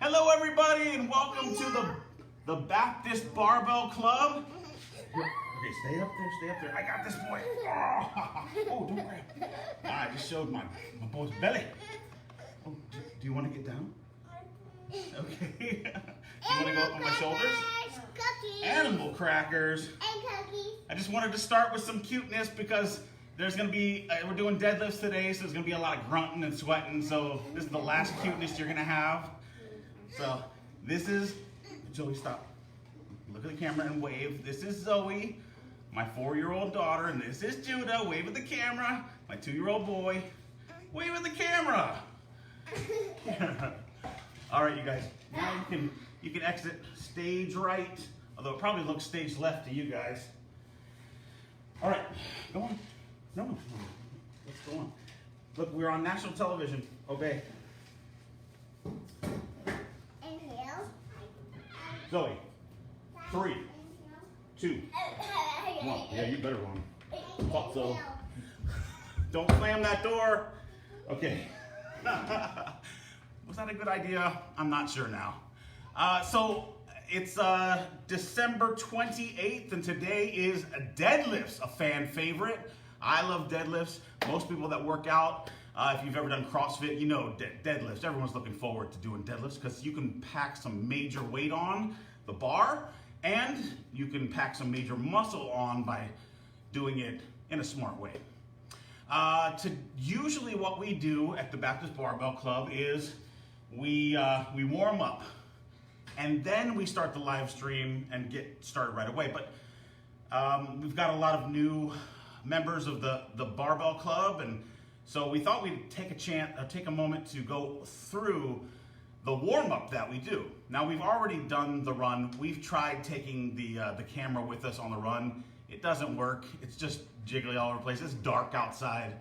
Hello everybody and welcome to the Baptist Barbell Club. Okay, stay up there. I got this boy. Oh, don't grab. I just showed my boy's belly. Oh, do you want to get down? Okay. Do you want to go up on my shoulders? Cookies. Animal crackers. And cookies. I just wanted to start with some cuteness because there's going to be, we're doing deadlifts today, so there's going to be a lot of grunting and sweating, so this is the last cuteness you're going to have. So this is, Zoe, stop. Look at the camera and wave. This is Zoe, my 4-year-old daughter, and this is Judah. Wave at the camera. My 2-year-old boy. Wave at the camera. All right, you guys. Now you can exit stage right, although it probably looks stage left to you guys. All right, go on. No. Let's go on. Look, we're on national television. Obey. Inhale. Zoe. 3, 2, 1. Yeah, you better run. Thought so. Don't slam that door. Okay. Was that a good idea? I'm not sure now. So it's December 28th, and today is deadlifts, a fan favorite. I love deadlifts. Most people that work out, if you've ever done CrossFit, you know deadlifts. Everyone's looking forward to doing deadlifts because you can pack some major weight on the bar, and you can pack some major muscle on by doing it in a smart way. Usually what we do at the Baptist Barbell Club is we warm up, and then we start the live stream and get started right away. But we've got a lot of new members of the Barbell Club, and so we thought we'd take a moment to go through the warm-up that we do. Now, we've already done the run. We've tried taking the camera with us on the run. It doesn't work. It's just jiggly all over the place. It's dark outside.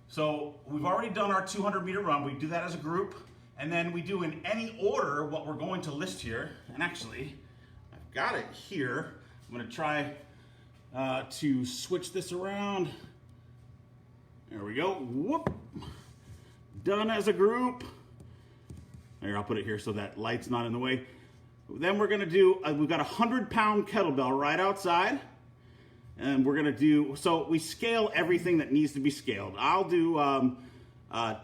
So we've already done our 200-meter run. We do that as a group, and then we do in any order what we're going to list here. And actually, I've got it here. I'm gonna try to switch this around. There we go. Whoop. Done as a group. Here, I'll put it here so that light's not in the way. Then we're gonna do, we've got a 100-pound kettlebell right outside. And we're gonna do, so we scale everything that needs to be scaled. I'll do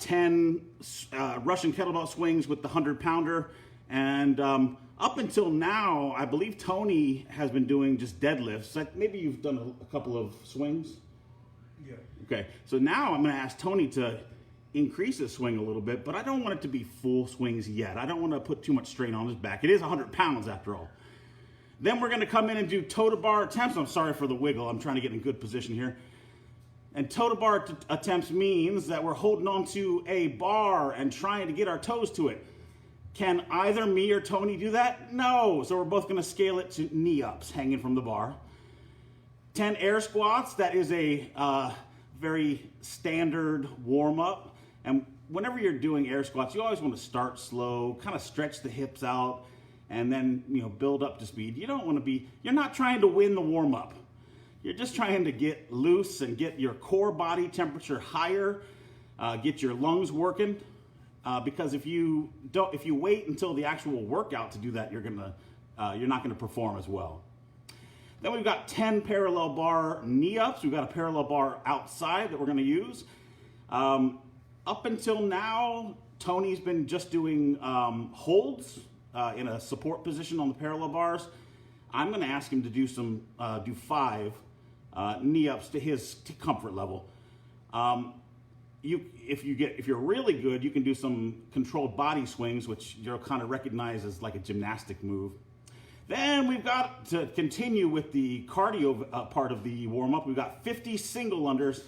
10 Russian kettlebell swings with the 100-pounder. And up until now, I believe Tony has been doing just deadlifts. Like maybe you've done a couple of swings? Yeah. Okay, so now I'm gonna ask Tony to increase his swing a little bit, but I don't want it to be full swings yet. I don't want to put too much strain on his back. It is 100 pounds after all. Then we're going to come in and do toe to bar attempts. I'm sorry for the wiggle. I'm trying to get in good position here. And toe to bar attempts means that we're holding on to a bar and trying to get our toes to it. Can either me or Tony do that? No. So we're both going to scale it to knee ups hanging from the bar. 10 air squats. That is a very standard warm up. And whenever you're doing air squats, you always want to start slow, kind of stretch the hips out, and then build up to speed. You don't want to be, you're not trying to win the warm up. You're just trying to get loose and get your core body temperature higher, get your lungs working. Because if you wait until the actual workout to do that, you're not gonna perform as well. Then we've got 10 parallel bar knee ups. We've got a parallel bar outside that we're gonna use. Up until now, Tony's been just doing holds in a support position on the parallel bars. I'm gonna ask him to do do 5 knee ups to his comfort level. If you're really good, you can do some controlled body swings, which you'll kind of recognize as like a gymnastic move. Then we've got to continue with the cardio part of the warm-up. We've got 50 single unders,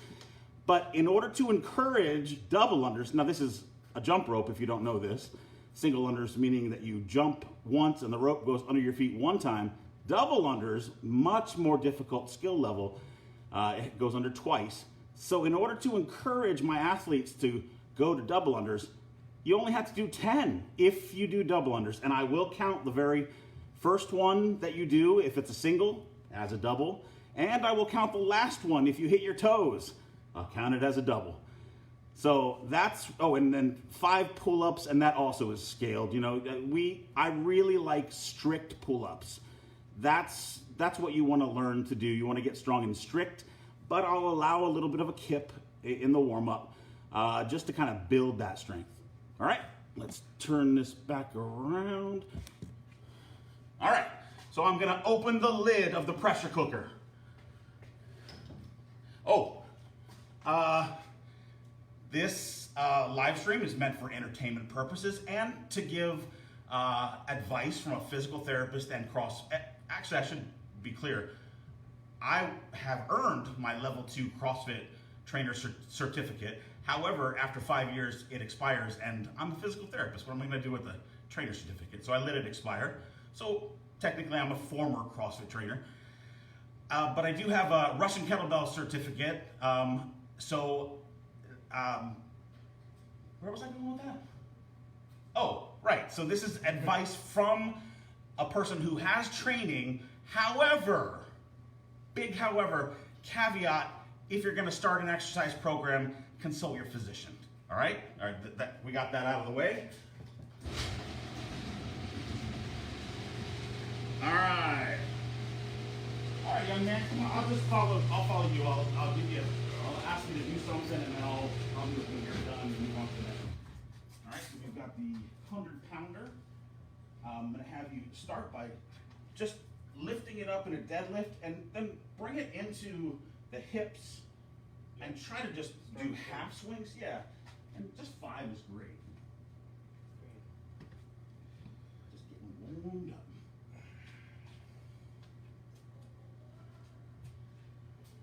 but in order to encourage double unders, now this is a jump rope if you don't know this. Single unders meaning that you jump once and the rope goes under your feet one time. Double unders, much more difficult skill level. It goes under twice. So in order to encourage my athletes to go to double unders, you only have to do 10 if you do double unders. And I will count the very first one that you do if it's a single as a double. And I will count the last one if you hit your toes. I'll count it as a double. So that's, oh, and then 5 pull-ups, and that also is scaled. You know, I really like strict pull-ups. That's what you want to learn to do. You want to get strong and strict, but I'll allow a little bit of a kip in the warm-up just to kind of build that strength. All right, let's turn this back around. All right, so I'm gonna open the lid of the pressure cooker. Oh, this live stream is meant for entertainment purposes and to give advice from a physical therapist and actually, I should be clear. I have earned my level 2 CrossFit trainer certificate. However, after 5 years, it expires, and I'm a physical therapist. What am I going to do with the trainer certificate? So I let it expire. So technically, I'm a former CrossFit trainer. But I do have a Russian kettlebell certificate. Where was I going with that? Oh, right. So this is advice from a person who has training. However, big however, caveat, if you're going to start an exercise program, consult your physician. All right? All right, we got that out of the way. All right. All right, young man, come on. I'll follow you. I'll ask you to do something, and then I'll do it when you're done and move on to the next. All right, so we've got the 100-pounder. I'm going to have you start by just lifting it up in a deadlift, and then bring it into the hips, and try to just do half swings. Yeah, and just 5 is great. Just getting warmed up.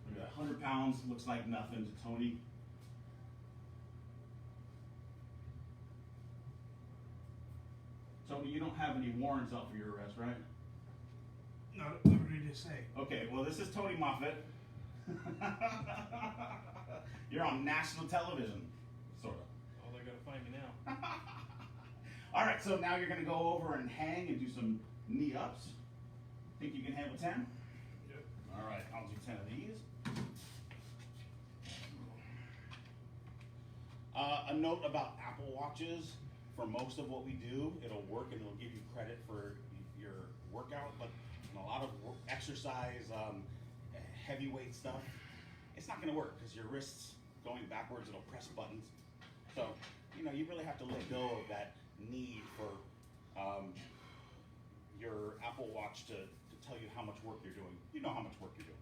Look at that, 100 pounds looks like nothing to Tony. Tony, you don't have any warrants out for your arrest, right? Not at liberty to say. Okay, well, this is Tony Moffitt. You're on national television, sort of. Oh, they're gonna find me now. All right, so now you're gonna go over and hang and do some knee ups. Think you can handle 10? Yep. All right, I'll do 10 of these. A note about Apple Watches. For most of what we do, it'll work and it'll give you credit for your workout, but a lot of exercise, heavyweight stuff, it's not going to work because your wrists going backwards, it'll press buttons. So, you know, you really have to let go of that need for your Apple Watch to tell you how much work you're doing. You know how much work you're doing.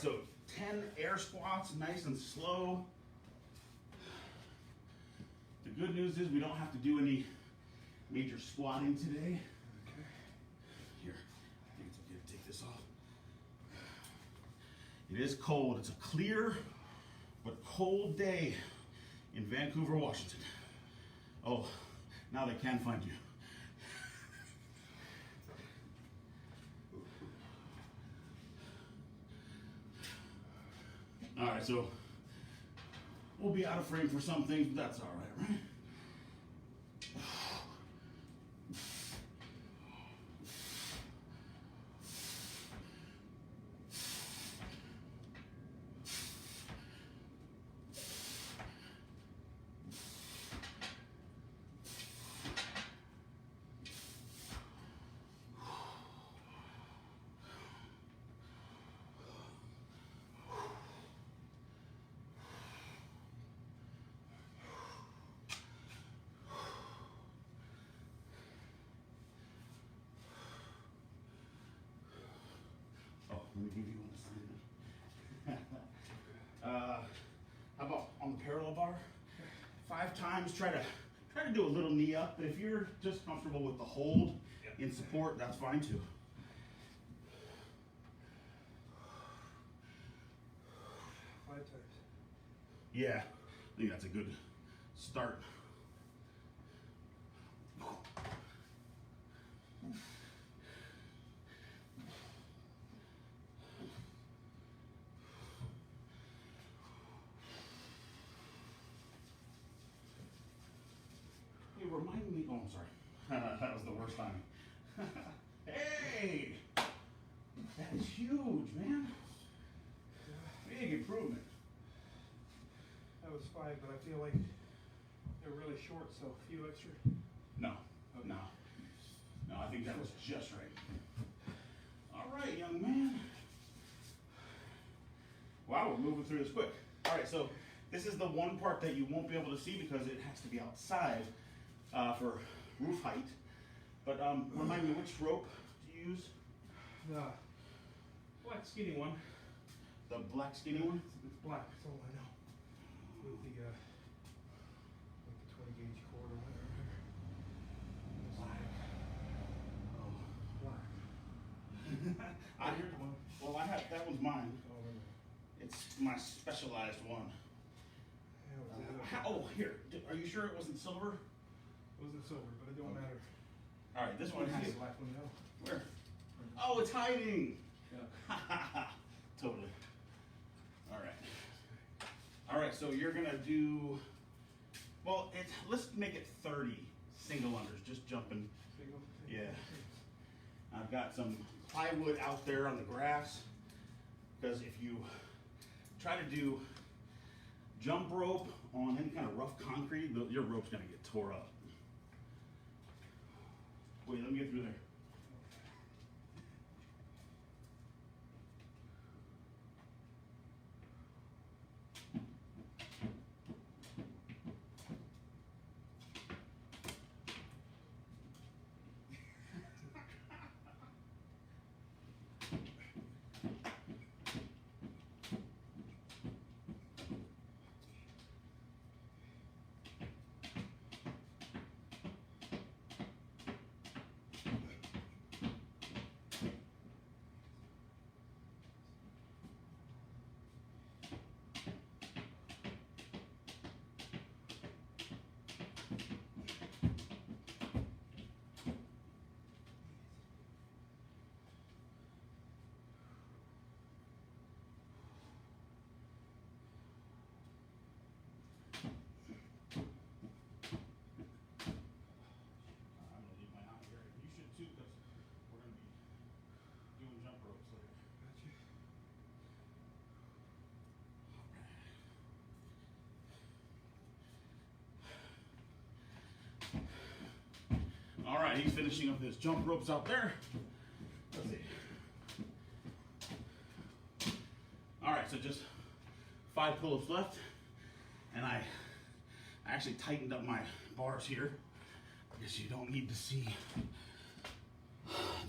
So 10 air squats, nice and slow. The good news is we don't have to do any major squatting today. Okay. Here, I think it's okay to take this off. It is cold. It's a clear but cold day in Vancouver, Washington. Oh, now they can find you. All right, so we'll be out of frame for some things, but that's all right, right? Let me give you one assignment. How about on the parallel bar? 5 times. Try to do a little knee up. But if you're just comfortable with the hold in support, that's fine too. Five times. Yeah, I think that's a good start. I'm sorry. That was the worst time. Hey! That is huge, man. Big improvement. That was 5, but I feel like they're really short, so a few extra. No, no. No, I think that was just right. All right, young man. Wow, we're moving through this quick. All right, so this is the one part that you won't be able to see because it has to be outside for roof height. But remind me, which rope do you use? The black skinny one. The black skinny one? It's black, that's all I know. With the, like the 20 gauge cord or whatever. Black. Oh. Black. Here's one. Well, I have, that one's mine. Oh, wait a minute. It's my specialized one. Oh, here. Are you sure it wasn't silver? It wasn't silver, but it don't matter. All right, this one has. The black one, no. Where? Oh, it's hiding. Yeah. Totally. All right. All right, so you're gonna do. Well, let's make it 30 single unders, just jumping. Single? Yeah. I've got some plywood out there on the grass because if you try to do jump rope on any kind of rough concrete, your rope's gonna get tore up. Wait, let me get through there. All right, he's finishing up his jump ropes out there. Let's see. All right, so just 5 pull-ups left, and I actually tightened up my bars here because you don't need to see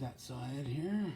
that side here.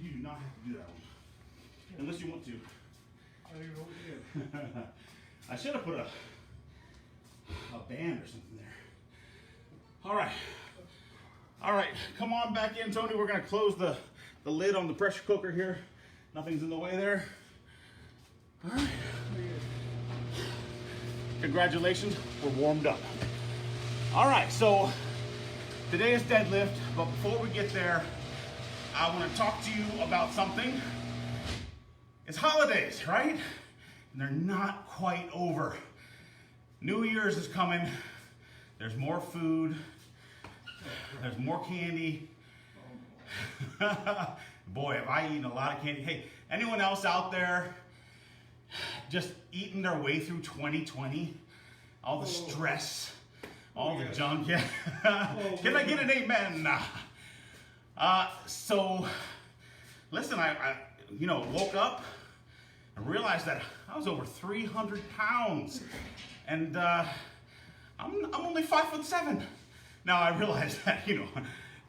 You do not have to do that one, unless you want to. I don't even know what you did. I should have put a band or something there. All right, come on back in, Tony. We're gonna close the lid on the pressure cooker here. Nothing's in the way there. All right. Congratulations, we're warmed up. All right, so today is deadlift, but before we get there, I want to talk to you about something. It's holidays, right? And they're not quite over. New Year's is coming. There's more food. There's more candy. Boy, have I eaten a lot of candy. Hey, anyone else out there just eating their way through 2020? All the stress, all the junk. Yeah. Can I get an amen? So, listen, I woke up and realized that I was over 300 pounds, and I'm only 5'7". Now I realize that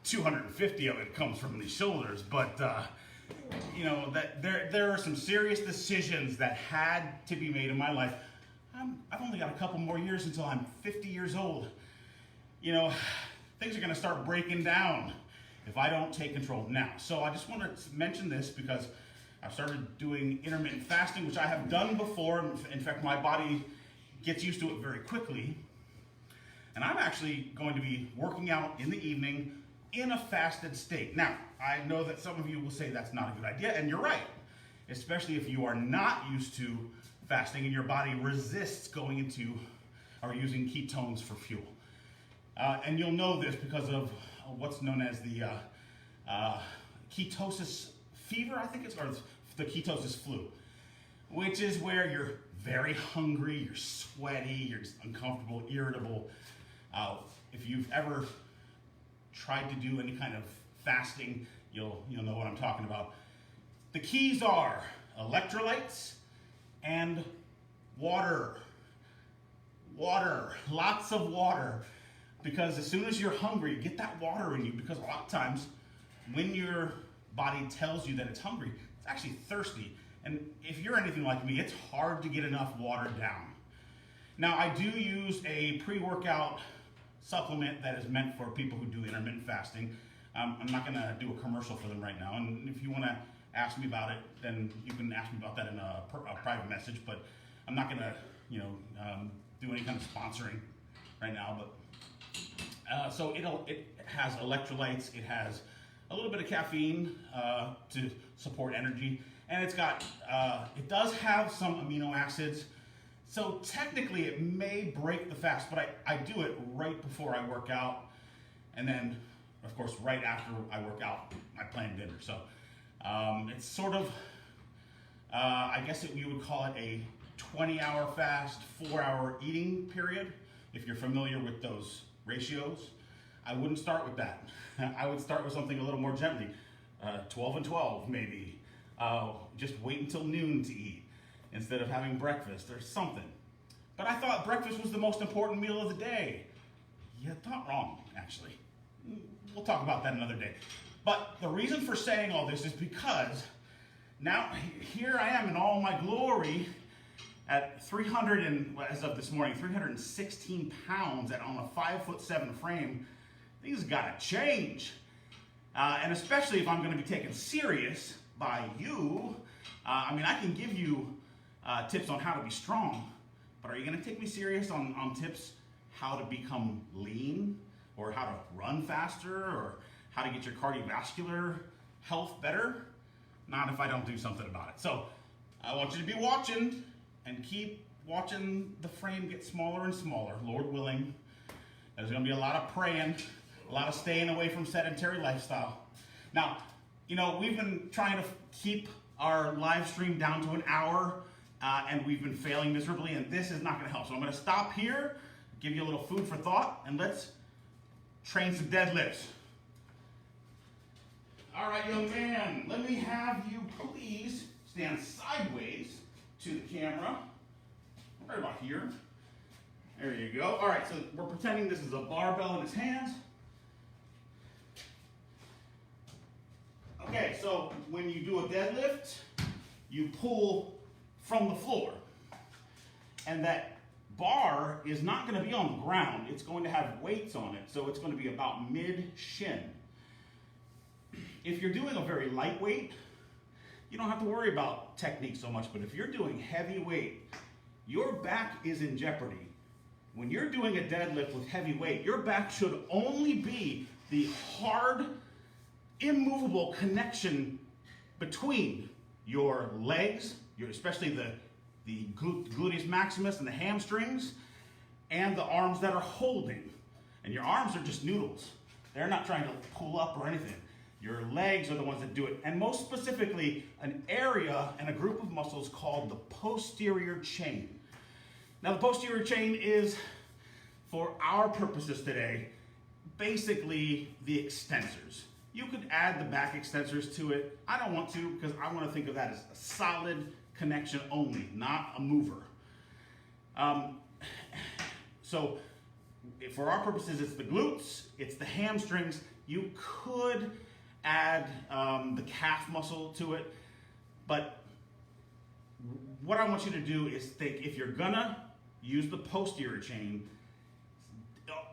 250 of it comes from the shoulders, but you know, that there are some serious decisions that had to be made in my life. I've only got a couple more years until I'm 50 years old. You know, things are going to start breaking down if I don't take control now. So I just want to mention this because I've started doing intermittent fasting, which I have done before. In fact, my body gets used to it very quickly. And I'm actually going to be working out in the evening in a fasted state. Now, I know that some of you will say that's not a good idea, and you're right, especially if you are not used to fasting and your body resists going into or using ketones for fuel. And you'll know this because of what's known as the ketosis fever, I think it's, or the ketosis flu, which is where you're very hungry, you're sweaty, you're just uncomfortable, irritable. If you've ever tried to do any kind of fasting, you'll know what I'm talking about. The keys are electrolytes and water. Water, lots of water. Because as soon as you're hungry, get that water in you, because a lot of times when your body tells you that it's hungry, it's actually thirsty. And if you're anything like me, it's hard to get enough water down. Now, I do use a pre-workout supplement that is meant for people who do intermittent fasting. I'm not going to do a commercial for them right now. And if you want to ask me about it, then you can ask me about that in a private message. But I'm not going to, do any kind of sponsoring right now. But so it has electrolytes. It has a little bit of caffeine to support energy, and it's got it does have some amino acids. So technically, it may break the fast, but I do it right before I work out, and then, of course, right after I work out, I plan dinner. So it's sort of, I guess you would call it a 20-hour fast, 4-hour eating period, if you're familiar with those ratios. I wouldn't start with that. I would start with something a little more gently, 12 and 12 maybe. Just wait until noon to eat instead of having breakfast or something. But I thought breakfast was the most important meal of the day. You thought wrong, actually. We'll talk about that another day. But the reason for saying all this is because now here I am in all my glory at 300 and, as of this morning, 316 pounds on a 5'7" frame. Things gotta change. And especially if I'm gonna be taken serious by you. I can give you tips on how to be strong, but are you gonna take me serious on tips how to become lean, or how to run faster, or how to get your cardiovascular health better? Not if I don't do something about it. So I want you to be watching and keep watching the frame get smaller and smaller, Lord willing. There's gonna be a lot of praying, a lot of staying away from sedentary lifestyle. Now, we've been trying to keep our live stream down to an hour, and we've been failing miserably, and this is not gonna help. So I'm gonna stop here, give you a little food for thought, and let's train some deadlifts. All right, young man, let me have you please stand sideways to the camera, right about here. There you go. All right, so we're pretending this is a barbell in his hands. Okay, so when you do a deadlift, you pull from the floor. And that bar is not going to be on the ground. It's going to have weights on it, so it's going to be about mid-shin. If you're doing a very lightweight, you don't have to worry about technique so much, but if you're doing heavy weight, your back is in jeopardy. When you're doing a deadlift with heavy weight, your back should only be the hard, immovable connection between your legs, especially the gluteus maximus and the hamstrings, and the arms that are holding. And your arms are just noodles. They're not trying to pull up or anything. Your legs are the ones that do it. And most specifically, an area and a group of muscles called the posterior chain. Now, the posterior chain is, for our purposes today, basically the extensors. You could add the back extensors to it. I don't want to, because I want to think of that as a solid connection only, not a mover. So for our purposes, it's the glutes, it's the hamstrings. You could add the calf muscle to it. But what I want you to do is think, if you're gonna use the posterior chain,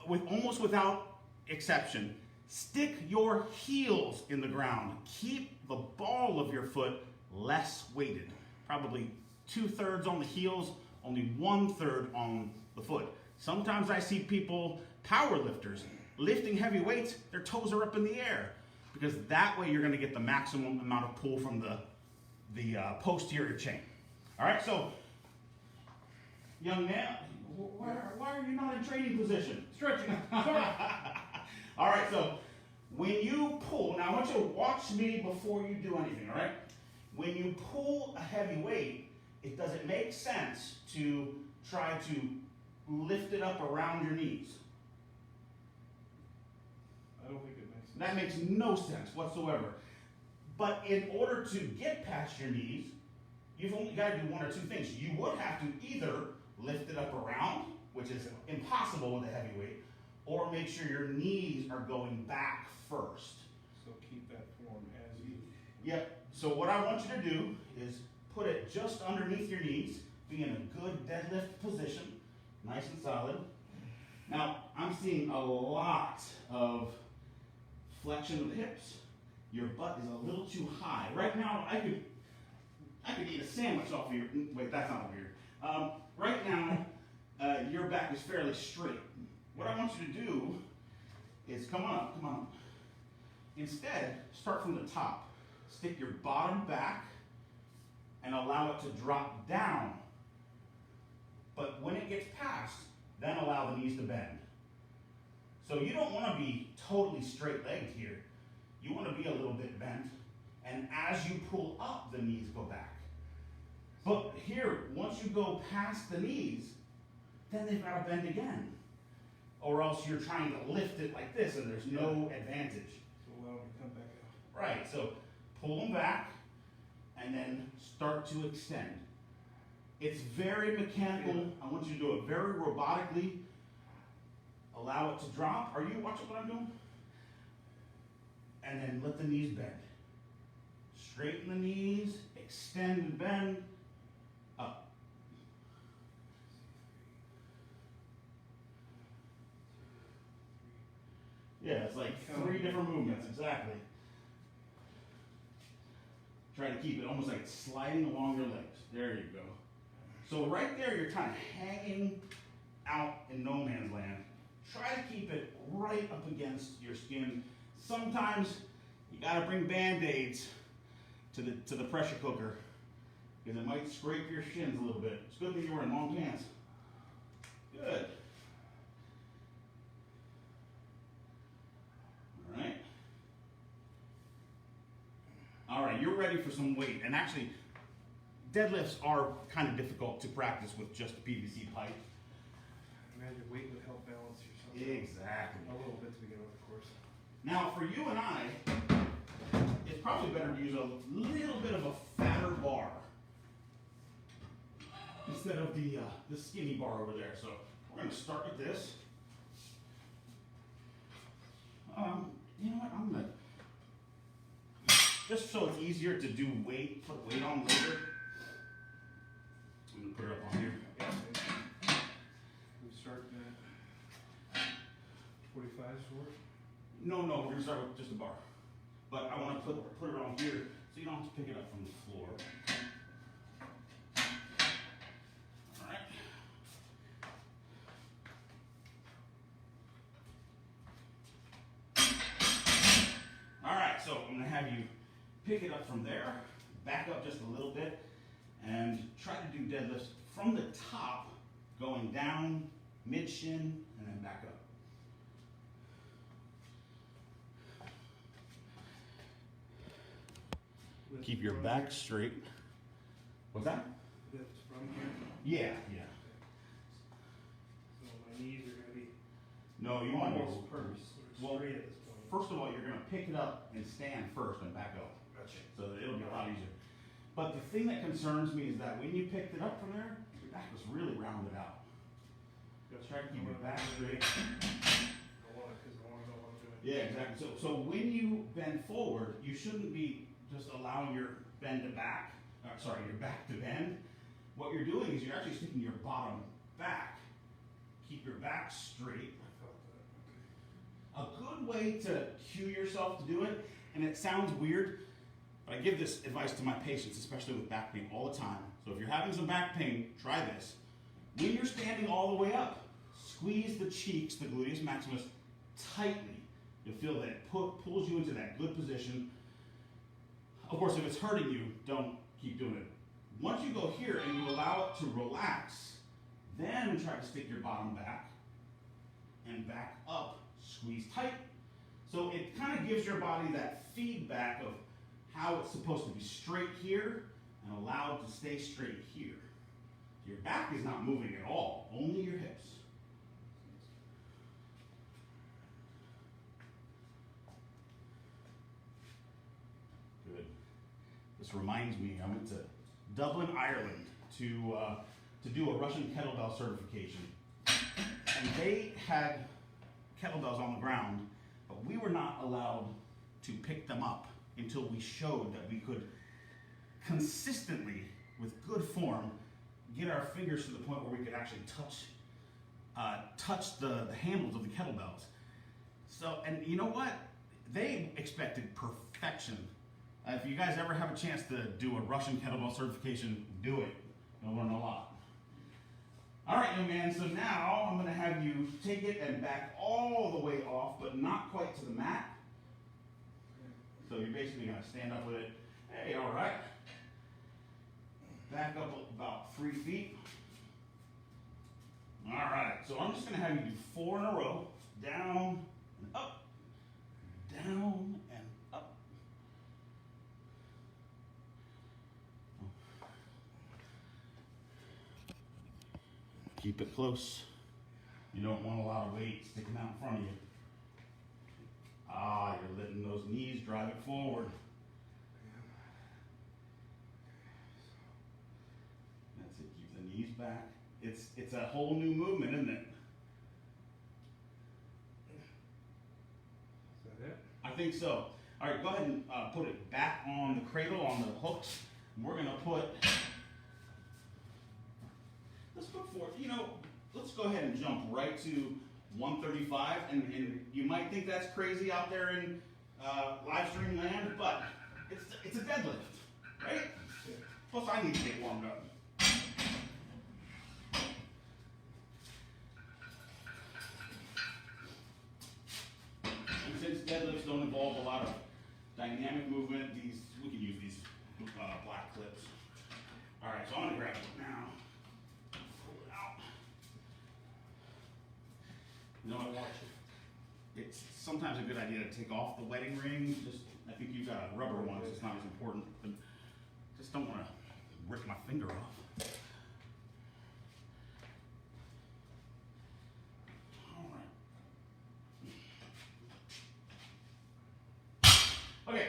almost without exception, stick your heels in the ground. Keep the ball of your foot less weighted. Probably 2/3 on the heels, only 1/3 on the foot. Sometimes I see people, power lifters, lifting heavy weights, their toes are up in the air, because that way you're gonna get the maximum amount of pull from the posterior chain. All right, so young man, why are you not in training position? Stretching. All right, so when you pull, now I want you to watch me before you do anything, all right? When you pull a heavy weight, does it make sense to try to lift it up around your knees? I don't think it makes sense. That makes no sense whatsoever. But in order to get past your knees, you've only got to do one or two things. You would have to either lift it up around, which is impossible with a heavy weight, or make sure your knees are going back first. So keep that form as you. Yep. So what I want you to do is put it just underneath your knees, be in a good deadlift position, nice and solid. Now, I'm seeing a lot of flexion of the hips. Your butt is a little too high. Right now, I could eat a sandwich off of your, wait, that's not weird. Right now, your back is fairly straight. What I want you to do is, come on. Instead, start from the top. Stick your bottom back and allow it to drop down. But when it gets past, then allow the knees to bend. So you don't want to be totally straight-legged here. You want to be a little bit bent. And as you pull up, the knees go back. But here, once you go past the knees, then they've got to bend again. Or else you're trying to lift it like this and there's no advantage. So allow them to come back out. Right, so pull them back and then start to extend. It's very mechanical. I want you to do it very robotically. Allow it to drop. Are you watching what I'm doing? And then let the knees bend. Straighten the knees, extend and bend, up. Yeah, it's like 3 different movements, exactly. Try to keep it almost like it's sliding along your legs. There you go. So right there, you're kind of hanging out in no man's land. Try to keep it right up against your skin. Sometimes you gotta bring Band-Aids to the pressure cooker because it might scrape your shins a little bit. It's good that you're wearing long pants. Good. All right, you're ready for some weight. And actually, deadlifts are kind of difficult to practice with just a PVC pipe. Imagine weight would help balance yourself. Exactly. A little bit to begin with, of course. Now, for you and I, it's probably better to use a little bit of a fatter bar instead of the skinny bar over there. So we're going to start with this. You know what? I'm going to, just so it's easier to do weight, put weight on later. I'm going to put it up on here. We start at 45 for it? No, we're going to start with just a bar. But I want to put it on here so you don't have to pick it up from the floor. All right. All right, so I'm going to have you pick it up from there, back up just a little bit, and try to do deadlifts from the top, going down, mid-shin, and then back up. Keep your back straight. What's that? Lift from here. Yeah. So my knees are going to be No, you want almost to perfect. well, Straight at this point. first of all, you're going to pick it up and stand first and back up. Gotcha. So that it'll be a lot easier. But the thing that concerns me is that when you picked it up from there, your back was really rounded out. Gotcha. Try to keep your back straight. I want it because I want to know what I'm doing. Yeah, exactly. So when you bend forward, you shouldn't be just allowing your bend to back, your back to bend. What you're doing is you're actually sticking your bottom back. Keep your back straight. A good way to cue yourself to do it, and it sounds weird, but I give this advice to my patients, especially with back pain, all the time. So if you're having some back pain, try this. When you're standing all the way up, squeeze the cheeks, the gluteus maximus, tightly. You'll feel that it pulls you into that good position. Of course, if it's hurting you, don't keep doing it. Once you go here and you allow it to relax, then try to stick your bottom back and back up, squeeze tight. So it kind of gives your body that feedback of how it's supposed to be straight here and allow it to stay straight here. Your back is not moving at all, only your hips. Good. This reminds me, I went to Dublin, Ireland to do a Russian kettlebell certification. And they had kettlebells on the ground, but we were not allowed to pick them up until we showed that we could consistently, with good form, get our fingers to the point where we could actually touch the handles of the kettlebells. So, and you know what? They expected perfection. If you guys ever have a chance to do a Russian kettlebell certification, do it. You'll learn a lot. All right, young man, so now I'm gonna have you take it and back all the way off, but not quite to the mat. So you're basically gonna stand up with it. Hey, all right. Back up about 3 feet. All right, so I'm just gonna have you do 4 in a row. Down and up, down and up. Keep it close. You don't want a lot of weight sticking out in front of you. You're letting those knees drive it forward. That's it, keep the knees back. It's a whole new movement, isn't it? Is that it? I think so. All right, go ahead and put it back on the cradle, on the hooks. We're gonna put, let's put forth, let's go ahead and jump right to 135. And you might think that's crazy out there in Livestream land, but it's a deadlift, right? Plus I need to get warmed up. And since deadlifts don't involve a lot of dynamic movement, we can use these black clips. All right, so I'm gonna grab it now. Pull it out. You know what, watch it. It's sometimes a good idea to take off the wedding ring. I think you've got a rubber one, so it's not as important. But just don't want to rip my finger off. Okay,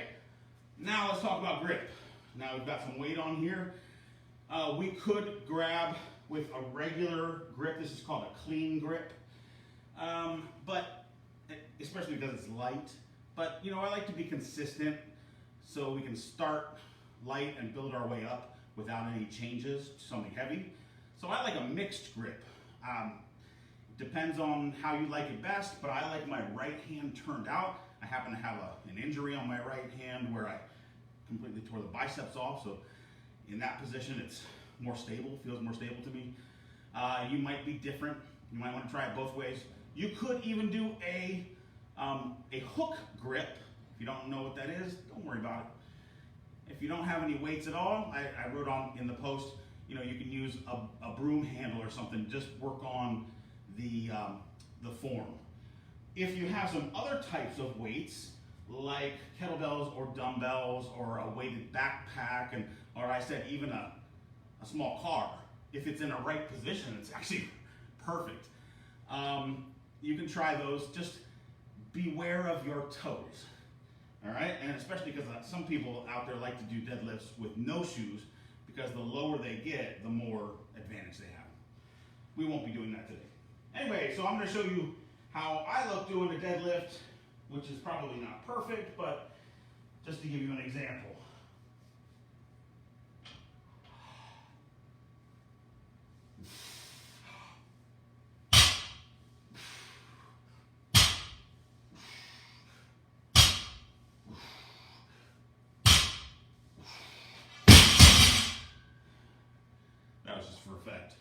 now let's talk about grip. Now we've got some weight on here. We could grab with a regular grip. This is called a clean grip. But especially because it's light. But I like to be consistent so we can start light and build our way up without any changes to something heavy. So I like a mixed grip. Depends on how you like it best, but I like my right hand turned out. I happen to have an injury on my right hand where I completely tore the biceps off, so in that position it's more stable, feels more stable to me. You might be different. You might want to try it both ways. You could even do a hook grip. If you don't know what that is, don't worry about it. If you don't have any weights at all, I wrote on in the post, you can use a broom handle or something, just work on the form. If you have some other types of weights, like kettlebells or dumbbells or a weighted backpack, or I said even a small car, if it's in a right position, it's actually perfect. You can try those. Just beware of your toes. All right, and especially because some people out there like to do deadlifts with no shoes, because the lower they get, the more advantage they have. We won't be doing that today. Anyway, so I'm going to show you how I look doing a deadlift which is probably not perfect, but just to give you an example. That was just for effect.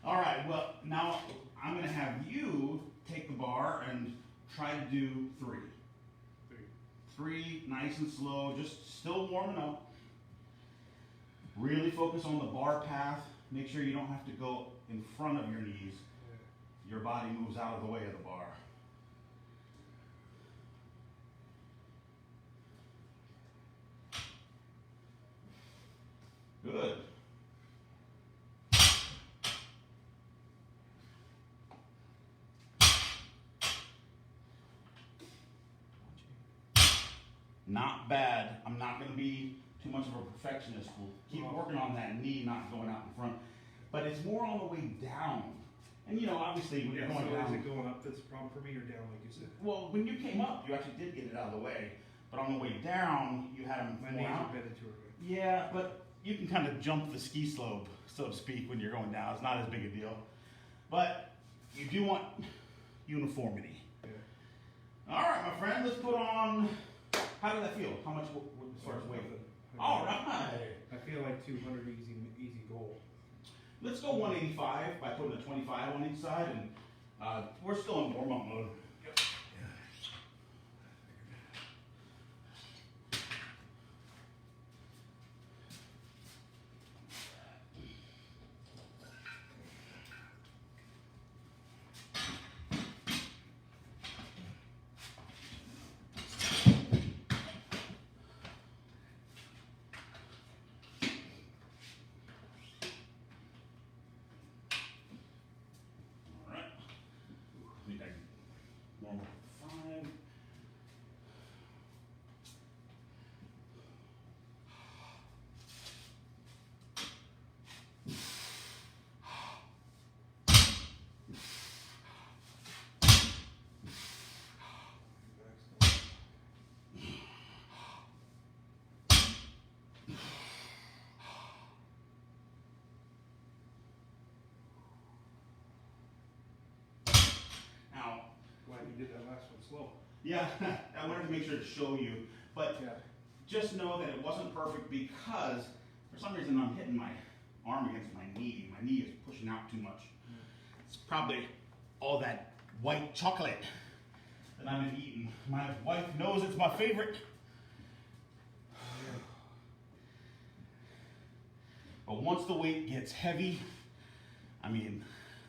All right, well, now I'm going to have you take the bar and try to do 3. 3, nice and slow, just still warming up. Really focus on the bar path. Make sure you don't have to go in front of your knees. Your body moves out of the way of the bar. Good. Not bad. I'm not going to be too much of a perfectionist. We'll keep working on that knee not going out in front. But it's more on the way down. And you know, obviously when you're going down. Is it going up that's a problem for me or down like you said? Well, when you came up, you actually did get it out of the way. But on the way down, you had them My more knees out. are bended to it. Yeah, but you can kind of jump the ski slope, so to speak, when you're going down. It's not as big a deal. But you do want uniformity. Yeah. All right, my friend, let's put on. How did that feel? How much as far as weight? All right. I feel like 200 easy goal. Let's go 185 by putting a 25 on each side, and we're still in warm-up mode. Yep. All right. I think I normal 5. Now, Glad you did that last one slow. yeah, I wanted to make sure to show you, but Yeah. just know that it wasn't perfect because for some reason I'm hitting my arm against my knee. My knee is pushing out too much. It's probably all that white chocolate that I've been eating. My wife knows it's my favorite. But once the weight gets heavy, I mean,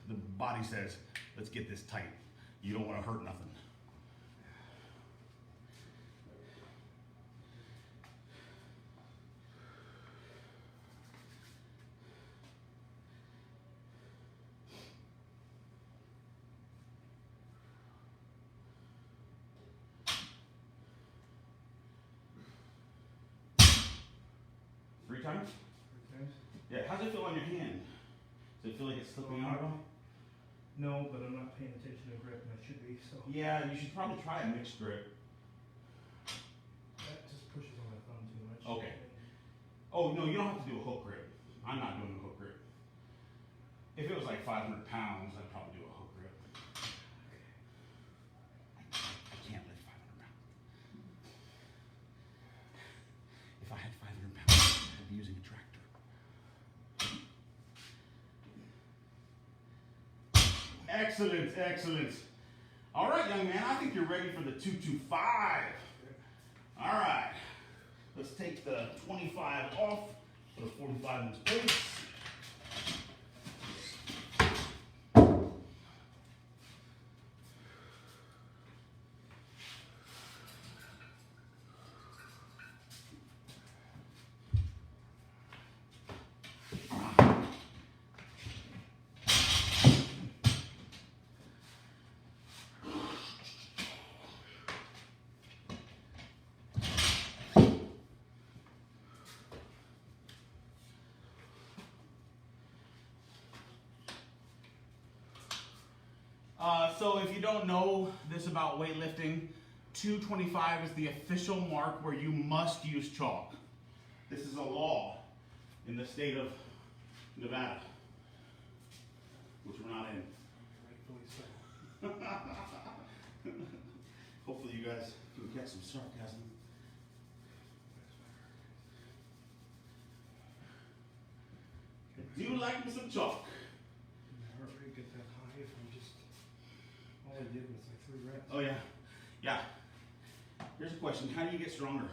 the body says, let's get this tight. You don't want to hurt nothing. Three times? Okay. Yeah, how's it feel on your hand? Does it feel like it's slipping out at all? No, but I'm not paying attention to grip, and I should be. So Yeah, you should probably try a mixed grip. that just pushes on my thumb too much. Okay. Oh, no, you don't have to do a hook grip. I'm not doing a hook grip. If it was like 500 pounds, I'd probably do a hook grip. I can't lift 500 pounds. If I had 500 pounds, I'd be using a tractor. Excellent, excellent. All right, young man, I think you're ready for the 225. All right, let's take the 25 off, put a 45 in place. So if you don't know this about weightlifting, 225 is the official mark where you must use chalk. This is a law in the state of Nevada, which we're not in. Rightfully so. Hopefully you guys can catch some sarcasm. I do like me some chalk. My heart rate get that high if I'm just, all I did was like 3 reps. Oh yeah, yeah. Here's a question: how do you get stronger?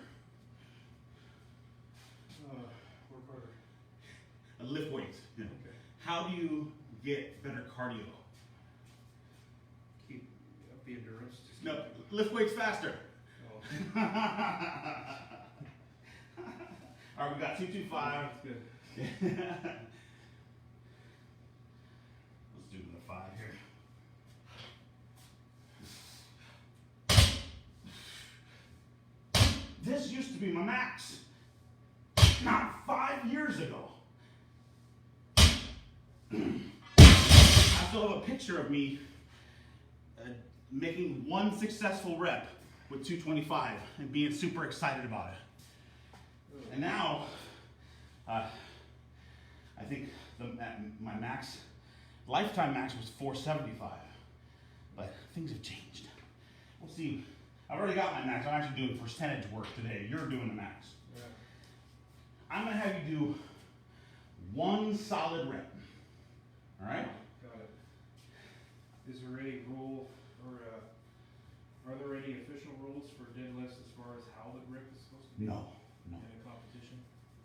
Work harder. Lift weights. Yeah. Okay. How do you get better cardio? Keep up the endurance. Just No, lift weights faster. Oh. All right, we got 225. That's good. Let's do the 5 here. This used to be my max. Not 5 years ago. I still have a picture of me making one successful rep with 225 and being super excited about it. And now, I think my max, lifetime max was 475, but things have changed. We'll see. I've already got my max. I'm actually doing percentage work today. You're doing the max. Yeah. I'm gonna have you do one solid rep. All right? Got it. Is there any rule or are there any official rules for deadlifts as far as how the rep is supposed to be No, no. in a competition?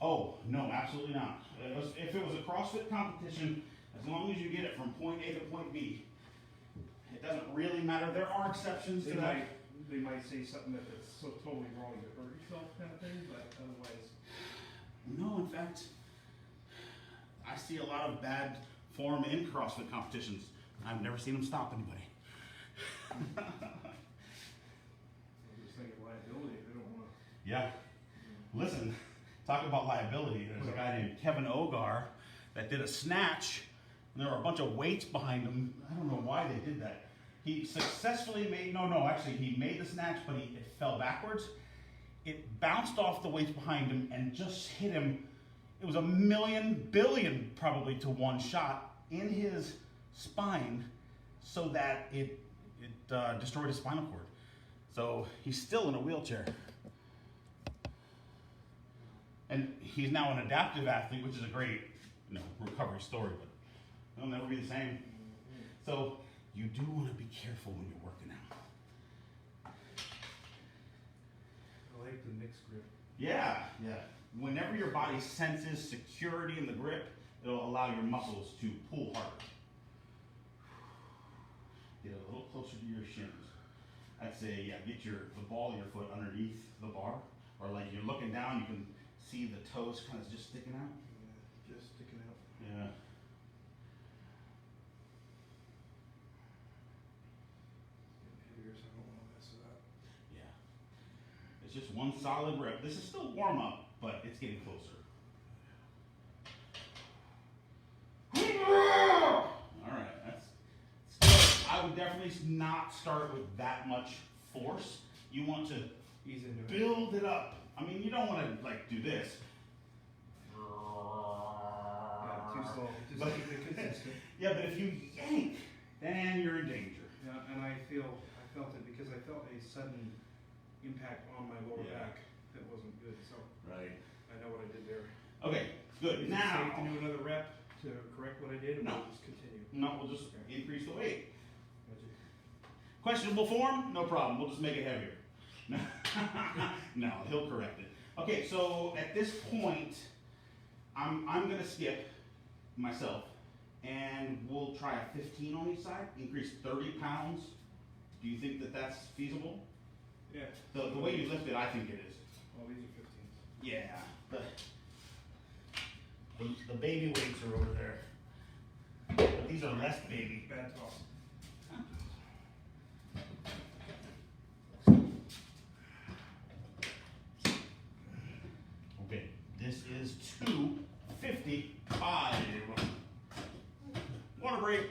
Oh, no, absolutely not. If it was a CrossFit competition, as long as you get it from point A to point B, it doesn't really matter. There are exceptions to that. They might say something that's so totally wrong you hurt yourself kind of thing, but otherwise. No, in fact, I see a lot of bad form in CrossFit competitions. I've never seen them stop anybody. I'm just thinking liability. They don't want to. Yeah. Listen, talk about liability. There's a guy named Kevin Ogar that did a snatch, and there were a bunch of weights behind him. I don't know why they did that. He successfully made, actually he made the snatch, but it fell backwards. It bounced off the weights behind him and just hit him. It was a billion probably to 1 shot in his spine, so that it destroyed his spinal cord. So he's still in a wheelchair. And he's now an adaptive athlete, which is a great recovery story, but it'll never be the same. So you do want to be careful when you're working out. I like the mixed grip. Yeah. Whenever your body senses security in the grip, it'll allow your muscles to pull harder. Get a little closer to your shins. I'd say, get the ball of your foot underneath the bar, or like you're looking down, you can see the toes kind of just sticking out. Yeah, just sticking out. Yeah. Getting heavier, so I don't want to mess it up. Yeah. It's just one solid rep. This is still warm up, but it's getting closer. All right, that's good. I would definitely not start with that much force. You want to Ease into it. build it up. I mean, you don't want to do this. Yeah, too slow. Just But- keep it consistent. Yeah, but if you yank, then you're in danger. Yeah, and I felt it because I felt a sudden impact on my lower Yeah. back that wasn't good. So Right. I know what I did there. Okay, good. Is it Now, safe to do another rep to correct what I did, or No. we'll just continue? no, we'll just increase the weight. Gotcha. Questionable form? No problem. We'll just make it heavier. No, he'll correct it. Okay, so at this point, I'm gonna skip myself, and we'll try a 15 on each side. Increase 30 pounds. Do you think that that's feasible? Yeah. The way you lift it, I think it is. Well, these are 15s. Yeah. The baby weights are over there. But these are less baby. Bad toss. Okay, this is 255. Water break.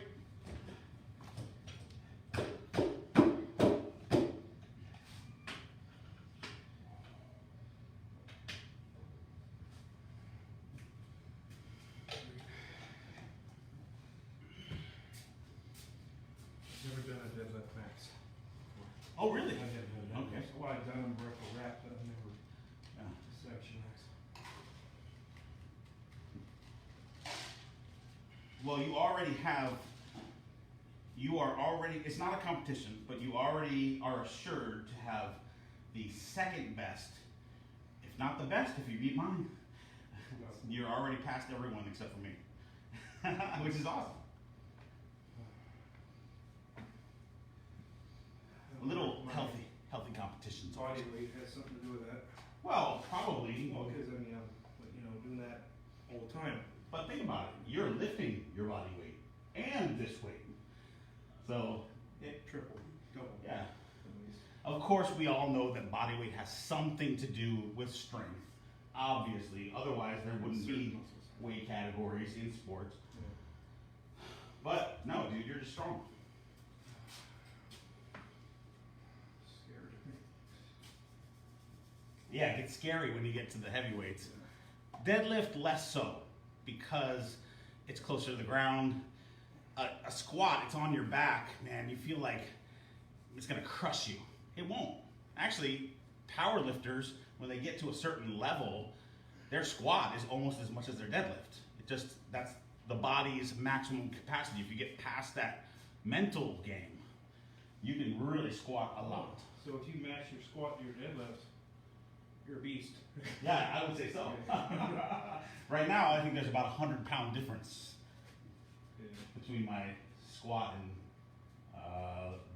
done a deadlift max. Oh, really? I've never done that. Okay. Well, I've done umbrella wrap, but I've never Yeah. section max. Well, it's not a competition, but you already are assured to have the second best, if not the best, if you beat mine. You're already past everyone except for me, which is awesome. A little healthy competition. Body weight has something to do with that. Well, probably. Well, because I mean, I'm doing that all the time. But think about it. You're lifting your body weight and this weight. So, Triple, double. yeah. At least. Of course, we all know that body weight has something to do with strength. Obviously, otherwise there wouldn't be weight categories in sports. Yeah. But no, dude, you're just strong. Scared. Yeah, it gets scary when you get to the heavyweights. Deadlift less so because it's closer to the ground. A squat, it's on your back, man. You feel like it's gonna crush you. It won't. Actually, power lifters, when they get to a certain level, their squat is almost as much as their deadlift. That's the body's maximum capacity. If you get past that mental game, you can really squat a lot. So if you match your squat to your deadlift, you're a beast. Yeah, I would say so. Right now, I think there's about 100-pound difference Yeah. between my squat and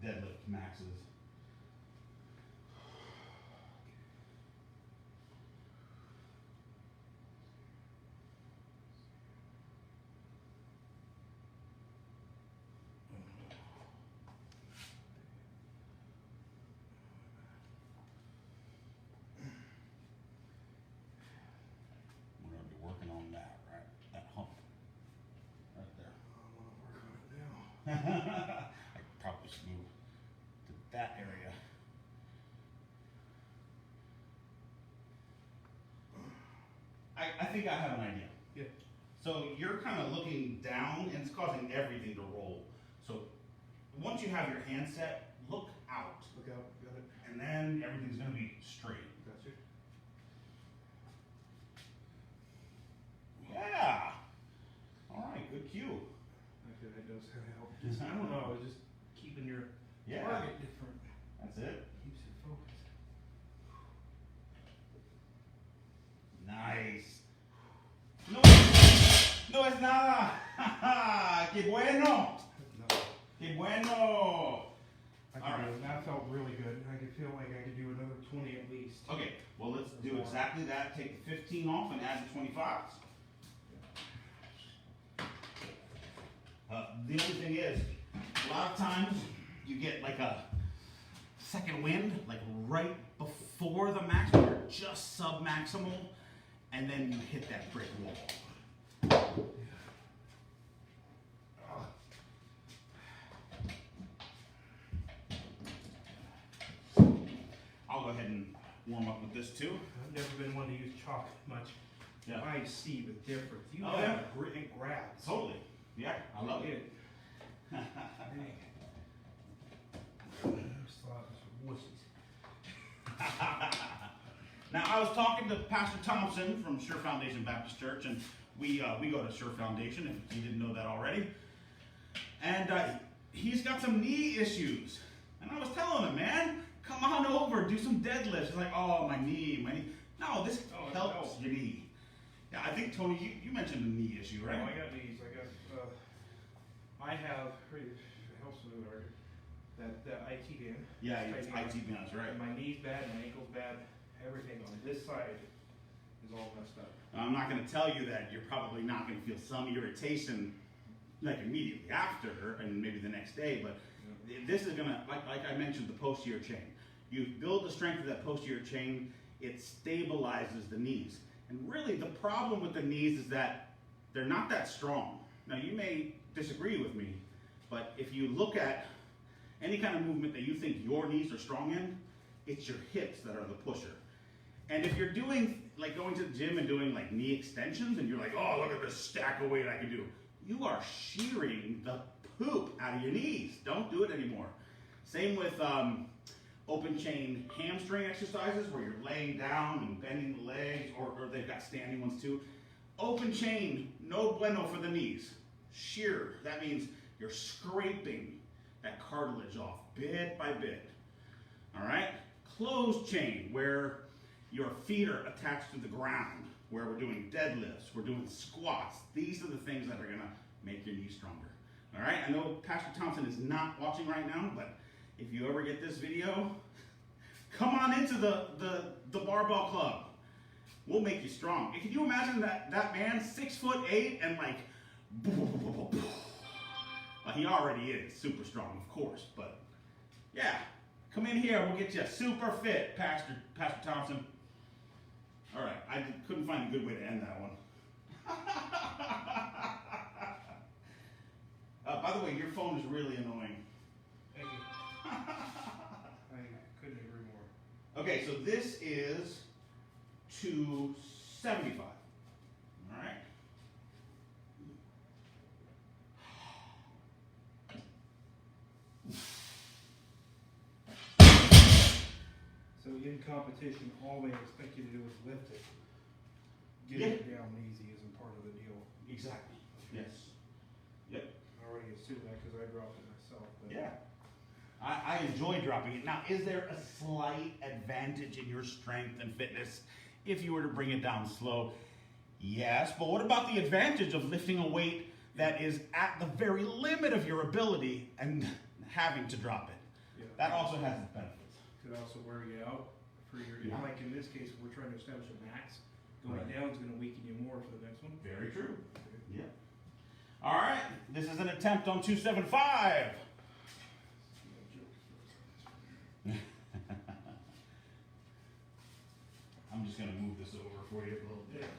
deadlift maxes. We're gonna be working on that, right? That hump, right there. I want to work on it now. I could probably just move to that area. I think I have an idea. Yeah. So you're kind of looking down and it's causing everything to roll. So once you have your hand set, look out. Look out. Got it. And then everything's gonna be straight. Got you. Yeah. All right, good cue. I feel that does kind of help. Just, I don't know. It's just keeping your Yeah. target different. That's it. Keeps it focused. Nice. No, no es nada. Qué bueno. No. Qué bueno. I All can right. do it. That felt really good. I could feel like I could do another 20 at least. Okay, well, let's do exactly that. Take the 15 off and add the 25s. The only thing is, a lot of times you get like a second wind, like right before the max, or just sub-maximal, and then you hit that brick wall. I'll go ahead and warm up with this too. I've never been one to use chalk much. Yeah. I see the difference. You Oh, have yeah. a great grabs. Totally. Yeah, I love it. I just thought it was wussies. Now, I was talking to Pastor Thompson from Sure Foundation Baptist Church, and we go to Sure Foundation, if you didn't know that already. And he's got some knee issues. And I was telling him, man, come on over, do some deadlifts. He's like, oh, my kney. No, this Oh, it helps helps. your knee. Yeah, I think, Tony, you mentioned a knee issue, right? No, I got knees. I have, it helps me with that IT band. Yeah, it's Tight IT bands, right? And my knee's bad, my ankle's bad, everything on this side is all messed up. I'm not going to tell you that you're probably not going to feel some irritation like immediately after and maybe the next day, but this is going to, like I mentioned, the posterior chain. You build the strength of that posterior chain, it stabilizes the knees. And really the problem with the knees is that they're not that strong. Now you may disagree with me, but if you look at any kind of movement that you think your knees are strong in, it's your hips that are the pusher. And if you're doing, like going to the gym and doing like knee extensions and you're like, oh, look at this stack of weight I can do. you are shearing the poop out of your knees. Don't do it anymore. Same with open chain hamstring exercises where you're laying down and bending the legs, or they've got standing ones too. Open chain, no bueno for the knees. Shear, that means you're scraping that cartilage off bit by bit. All right? Closed chain, where your feet are attached to the ground, where we're doing deadlifts, we're doing squats. These are the things that are gonna make your knees stronger. All right? I know Pastor Thompson is not watching right now, but if you ever get this video, come on into the barbell club. We'll make you strong. Can you imagine that man, 6'8" and like, well, he already is super strong, of course, but yeah, come in here. We'll get you super fit, Pastor Thompson. All right, I couldn't find a good way to end that one. By the way, your phone is really annoying. Thank you. I couldn't agree more. Okay, so this is 275. All right. So in competition, all they expect you to do is lift it. Getting Yeah. it down easy isn't part of the deal. Exactly. Yes. Yep. I already assumed that because I dropped it myself. But Yeah. I enjoy dropping it. Now, is there a slight advantage in your strength and fitness if you were to bring it down slow? Yes, but what about the advantage of lifting a weight that is at the very limit of your ability and having to drop it? Yeah. That also has its benefits. Could also wear you out for your, Yeah. like in this case, we're trying to establish a max. Going Right. down is going to weaken you more for the next one. Very true. Yeah. All right, this is an attempt on 275. I'm just going to move this over for you a little bit.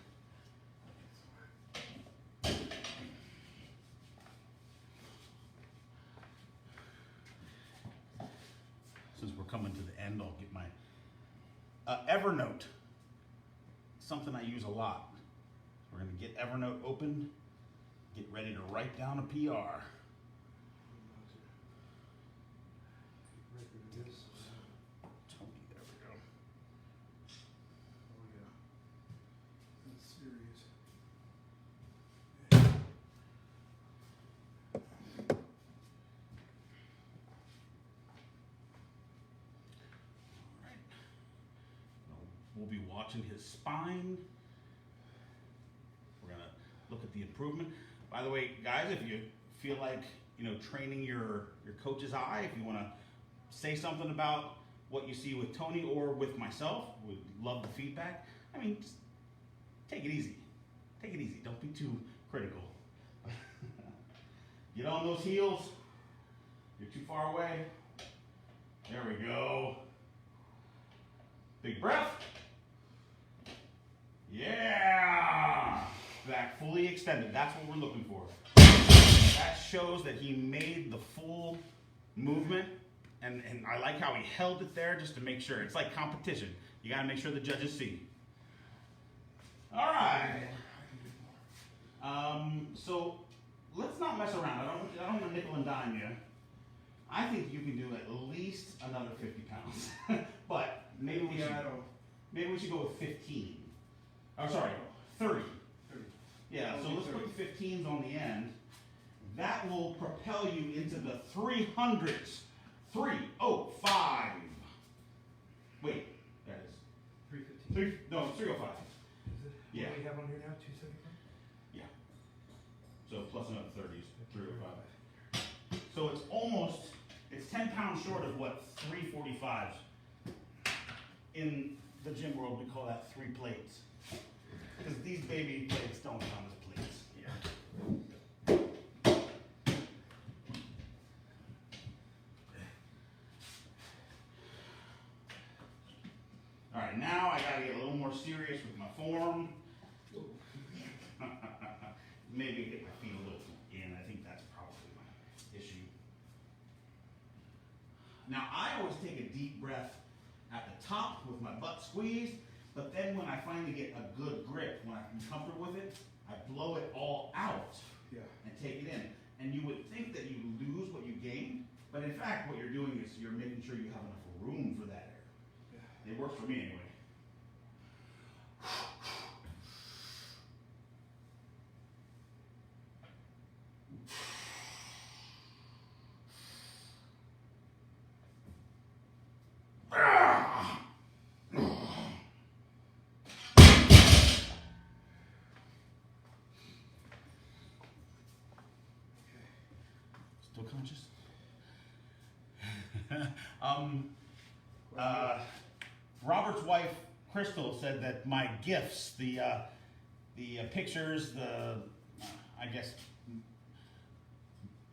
Since we're coming to the end, I'll get my Evernote. Something I use a lot. We're going to get Evernote open, get ready to write down a PR. Tony, there we go. Oh yeah. That's serious. All right. We'll be watching his spine. We're gonna look at the improvement. By the way, guys, if you feel like training your coach's eye, if you want to say something about what you see with Tony or with myself, we'd love the feedback. I mean, just take it easy. Take it easy. Don't be too critical. Get on those heels. You're too far away. There we go. Big breath. Yeah. Back fully extended. That's what we're looking for. That shows that he made the full movement. And I like how he held it there just to make sure. It's like competition. You got to make sure the judges see. All right. So let's not mess around. I don't want to nickel and dime you. I think you can do at least another 50 pounds. But maybe we should go with 15. Oh, sorry, 30. 30. Yeah, so let's put the 15s on the end. That will propel you into the 300s. 305. Wait, that is 315. No, it's 305. Is it? Yeah. What do we have on here now? 275? Yeah. So plus another 30s, 305. So it's 10 pounds short of what 345s. In the gym world, we call that 3 plates. Because these baby plates don't count as plates. Yeah. All right, now I gotta get a little more serious with my form. Maybe get my feet a little in. I think that's probably my issue. Now, I always take a deep breath at the top with my butt squeezed, but then when I finally get a good grip, when I'm comfortable with it, I blow it all out and take it in. And you would think that you lose what you gained, but in fact, what you're doing is you're making sure you have enough room for that air. It works for me anyway. Still conscious? Robert's wife, Crystal, said that my gifts, the pictures, I guess,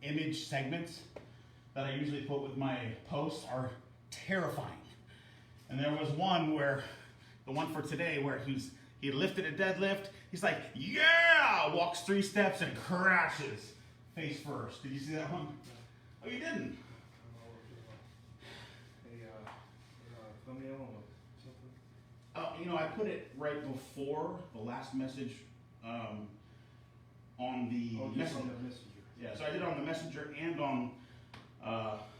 image segments that I usually put with my posts are terrifying. And there was one where, the one for today, where he lifted a deadlift. He's like, yeah! Walks 3 steps and crashes face first. Did you see that one? Oh, you didn't? Thumbnail or something? You know, I put it right before the last message on the Just messenger. on the messenger. Yeah, so I did it on the messenger and on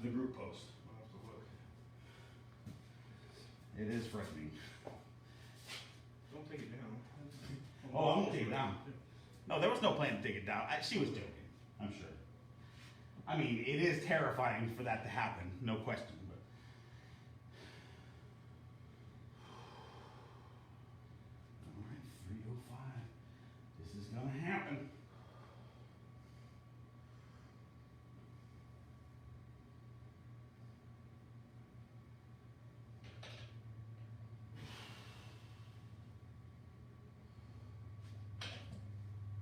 the group post. I'll have to look. It is frightening. Don't take it down. Oh, I won't take it down. No, there was no plan to take it down. She was joking, I'm sure. I mean, it is terrifying for that to happen, no question. But all right, 3:05. This is gonna happen.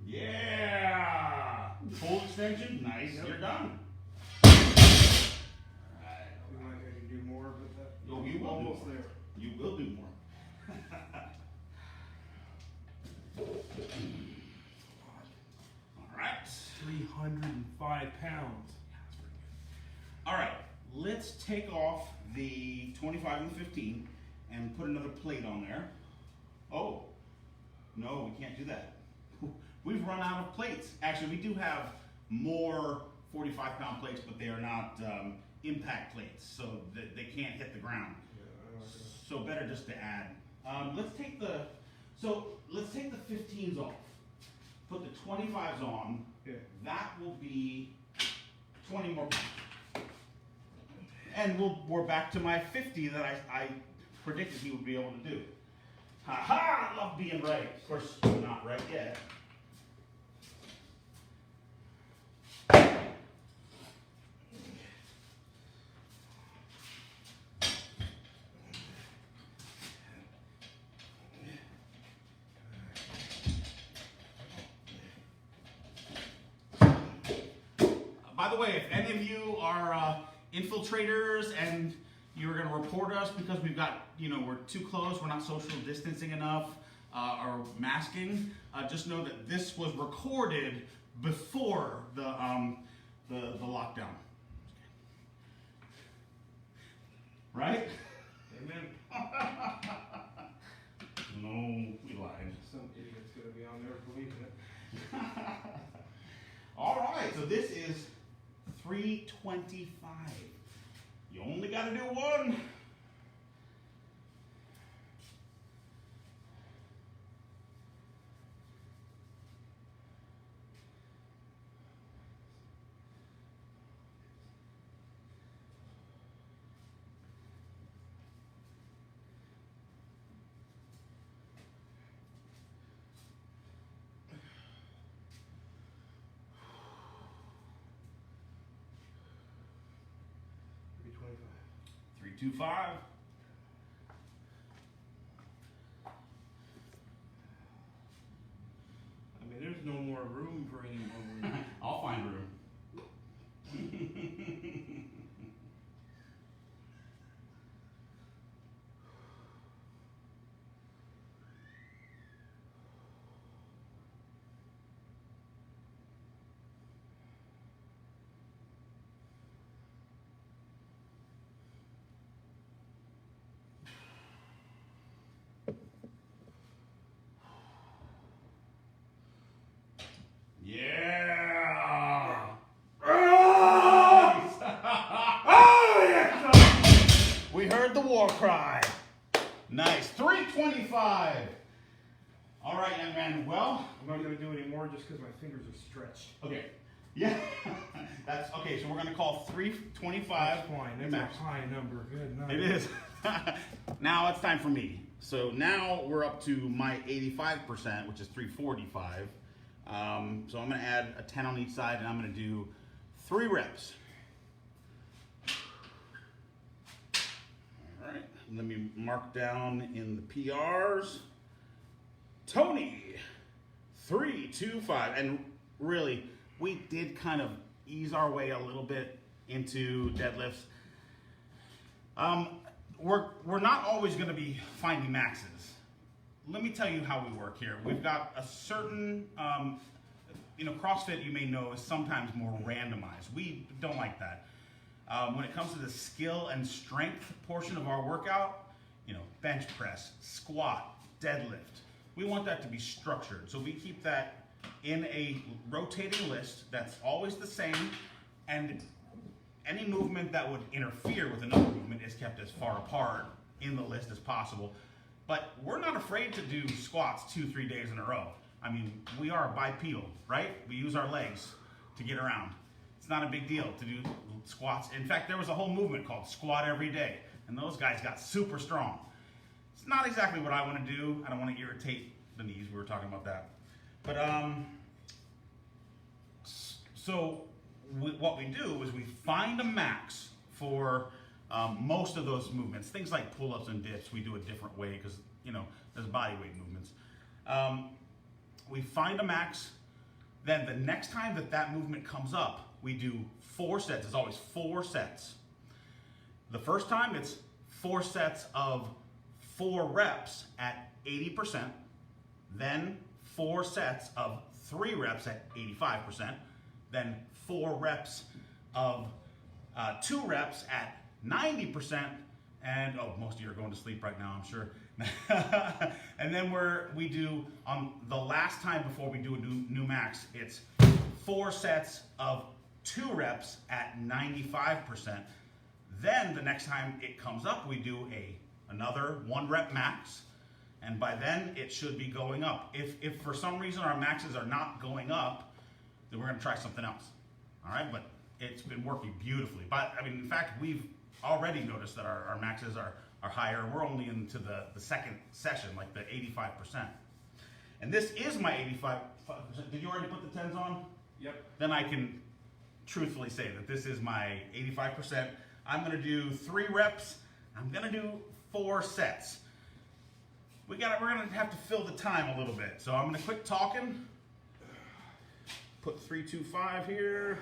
Yeah! Full extension, nice, Yep. you're done. Alright. Feel like I can do more, but that. Oh, you will almost do more. there. You will do more. Alright. 305 pounds. Alright, let's take off the 25 and 15 and put another plate on there. Oh, no, we can't do that. We've run out of plates. Actually, we do have more 45-pound plates, but they are not impact plates, so they can't hit the ground. So better just to add. Let's take the 15s off. Put the 25s on. Yeah. That will be 20 more pounds. And we're back to my 50 that I predicted he would be able to do. Ha ha! I love being right. Of course, not right yet. By the way, if any of you are infiltrators and you're going to report us because we've got, we're too close, we're not social distancing enough, or masking, just know that this was recorded before the lockdown. Right? Amen. No, we lied. Some idiot's gonna be on there believing it. All right, so this is 325. You only got to do one. Maybe 25. 325. I mean, there's no more room for any more room. I'll find room. Yeah. war cry. Nice. 325. All right, young man. Well, I'm not going to do any more just because my fingers are stretched. okay. Yeah. That's okay. So we're going to call 325. That's fine. That's max. a high number. Good night. It is. Now it's time for me. So now we're up to my 85%, which is 345. So I'm going to add a 10 on each side, and I'm going to do 3 reps. All right. Let me mark down in the PRs. Tony, 325. And really, we did kind of ease our way a little bit into deadlifts. We're not always going to be finding maxes. Let me tell you how we work here. We've got a certain, CrossFit, you may know, is sometimes more randomized. We don't like that. When it comes to the skill and strength portion of our workout, bench press, squat, deadlift, we want that to be structured. So we keep that in a rotating list that's always the same, and any movement that would interfere with another movement is kept as far apart in the list as possible. But we're not afraid to do squats 2-3 days in a row. I mean, we are bipedal, right? We use our legs to get around. It's not a big deal to do squats. In fact, there was a whole movement called squat every day, and those guys got super strong. It's not exactly what I want to do. I don't want to irritate the knees. We were talking about that. But what we do is we find a max for most of those movements. Things like pull-ups and dips, we do a different way because, there's body weight movements. We find a max. Then the next time that movement comes up, we do 4 sets. It's always 4 sets. The first time it's 4 sets of 4 reps at 80%. Then 4 sets of 3 reps at 85%. Then 4 reps of 2 reps at 90%. And most of you are going to sleep right now, I'm sure. And then we do on the last time before we do a new max, it's 4 sets of 2 reps at 95%. Then the next time it comes up, we do another 1 rep max. And by then it should be going up. If for some reason our maxes are not going up, then we're going to try something else. All right, but it's been working beautifully. But in fact, we've already noticed that our maxes are higher. We're only into the second session, like the 85%. And this is my 85%. Did you already put the 10s on? Yep. Then I can truthfully say that this is my 85%. I'm going to do 3 reps. I'm going to do 4 sets. We're going to have to fill the time a little bit. So I'm going to quit talking. Put 325 here.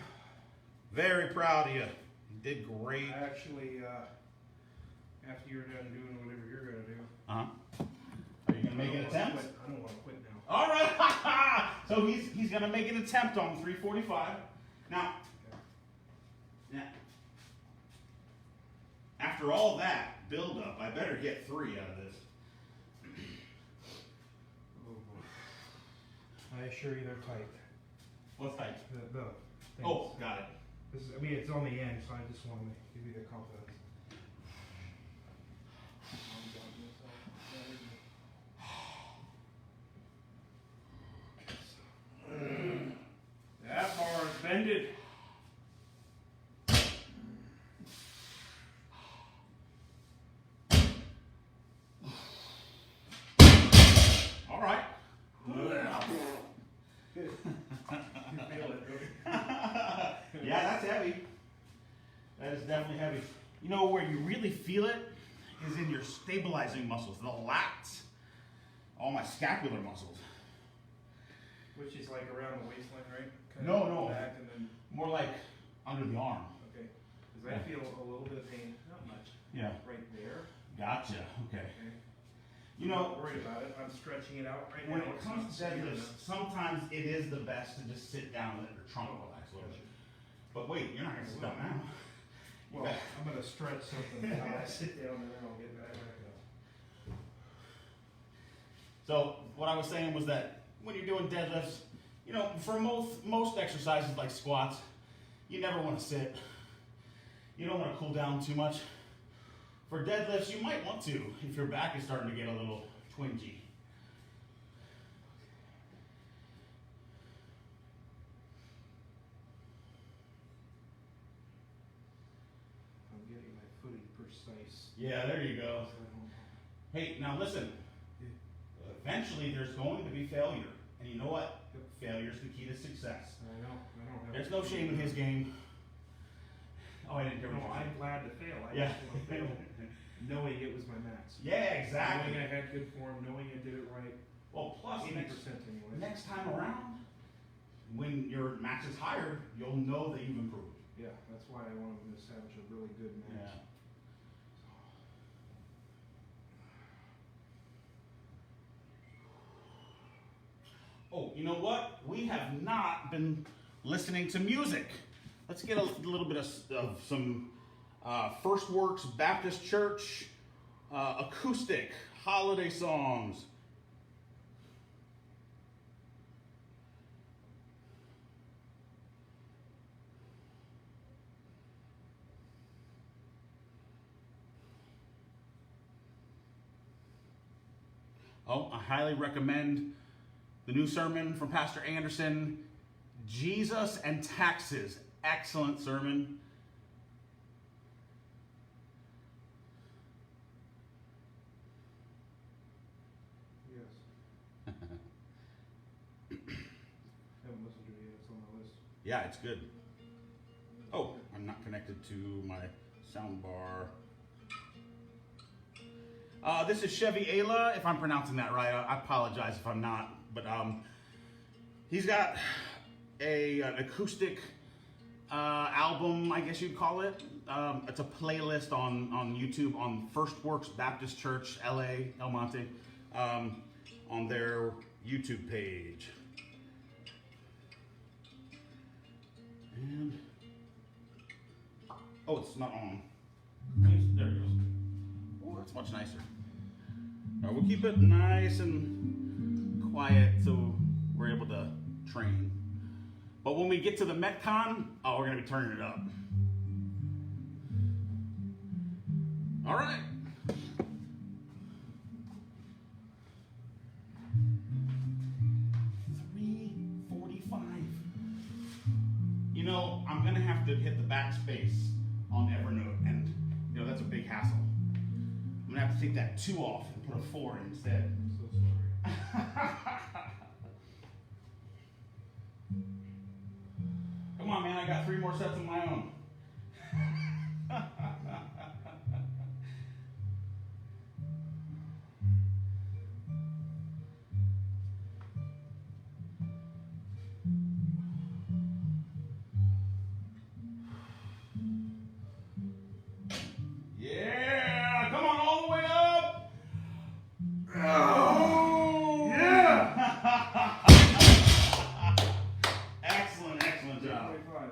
Very proud of you. You did great. Actually, after you're done doing whatever you're going to do. Are you going to make an attempt? I don't want to quit now. All right. So he's going to make an attempt on 345. Now, after all that build up, I better get 3 out of this. Oh boy. I assure you they're tight. What's tight? The things. Oh, got it. It's on the end, so I just want to give you the confidence. That bar is bended. All right. Yeah, that's heavy. That is definitely heavy. Where you really feel it is in your stabilizing muscles, the lats, all my scapular muscles. Which is like around the waistline, right? No. Back and then, More like under the arm. okay. Because I feel a little bit of pain, not much. Yeah. Right there. Gotcha. Okay. I'm not worried about it. I'm stretching it out right When now. it comes to deadlifts, sometimes it is the best to just sit down and let your trunk relax a little bit. But wait, you're not going to sit down now. Well, I'm going to stretch something. I'll sit down and then I'll get back up. So what I was saying was that when you're doing deadlifts, for most exercises like squats, you never want to sit. You don't want to cool down too much. For deadlifts, you might want to if your back is starting to get a little twingy. I'm getting my footing precise. Yeah, there you go. Hey, now listen. Eventually, there's going to be failure, and you know what? Failure is the key to success. I know. I don't have. There's no shame in his game. Oh, I didn't hear No, what you I'm said. glad to fail. I Yeah. just want to fail, knowing it was my max. Yeah, exactly. Knowing I had good form, knowing I did it right. Well, plus 80% next, anyway. next time around, when your max is higher, you'll know that you've improved. Yeah, that's why I wanted to establish a really good max. Yeah. Oh, you know what? We have not been listening to music. Let's get a little bit of some First Works Baptist Church acoustic holiday songs. Oh, I highly recommend the new sermon from Pastor Anderson, Jesus and Taxes. Excellent sermon. Yes. Haven't listened to it yet. It's on my list. Yeah, it's good. Oh, I'm not connected to my sound bar. This is Chevy Ayla, if I'm pronouncing that right. I apologize if I'm not. But he's got an acoustic album, I guess you'd call it. It's a playlist on YouTube on First Works Baptist Church, LA, El Monte, on their YouTube page. And oh, it's not on. There it goes. Oh, that's much nicer. All right, we'll keep it nice and quiet so we're able to train. But when we get to the Metcon, oh, we're gonna be turning it up. All right. You know, I'm gonna have to hit the backspace on Evernote, and you know that's a big hassle. I'm gonna have to take that 2 off and put a 4 in instead. I'm so sorry. Come on, man, I got 3 more sets of my own. Yeah, come on, all the way up. Oh, yeah. Excellent job. 25.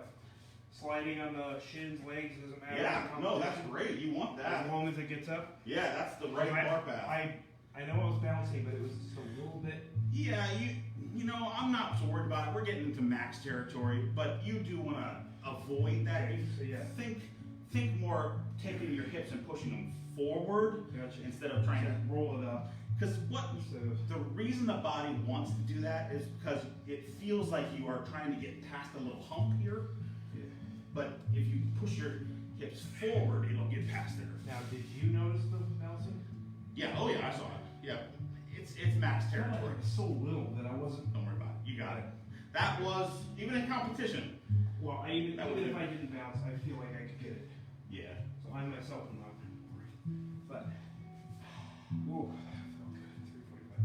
Sliding on the shins, legs, doesn't matter. Yeah, no, that's great. You want that. As long as it gets up. Yeah, that's the right bar path. I know it was bouncing, but it was just a little bit. Yeah, you know, I'm not so worried about it. We're getting into max territory, but you do want to avoid that. So, yeah. Think more taking your hips and pushing them forward Gotcha. instead of trying to roll it up. Because So, the reason the body wants to do that is because it feels like you are trying to get past a little hump here. yeah. But if you push your hips forward, it'll get past there. Now, did you notice the bouncing? Yeah, oh yeah, I saw it. Yeah, it's max territory. It's so little that I wasn't. Don't worry about it. You got it. That was, even in competition. Well, even if I didn't bounce, I feel like I could get it. Yeah. So I myself am not worried. But, whoa, that felt good. 345.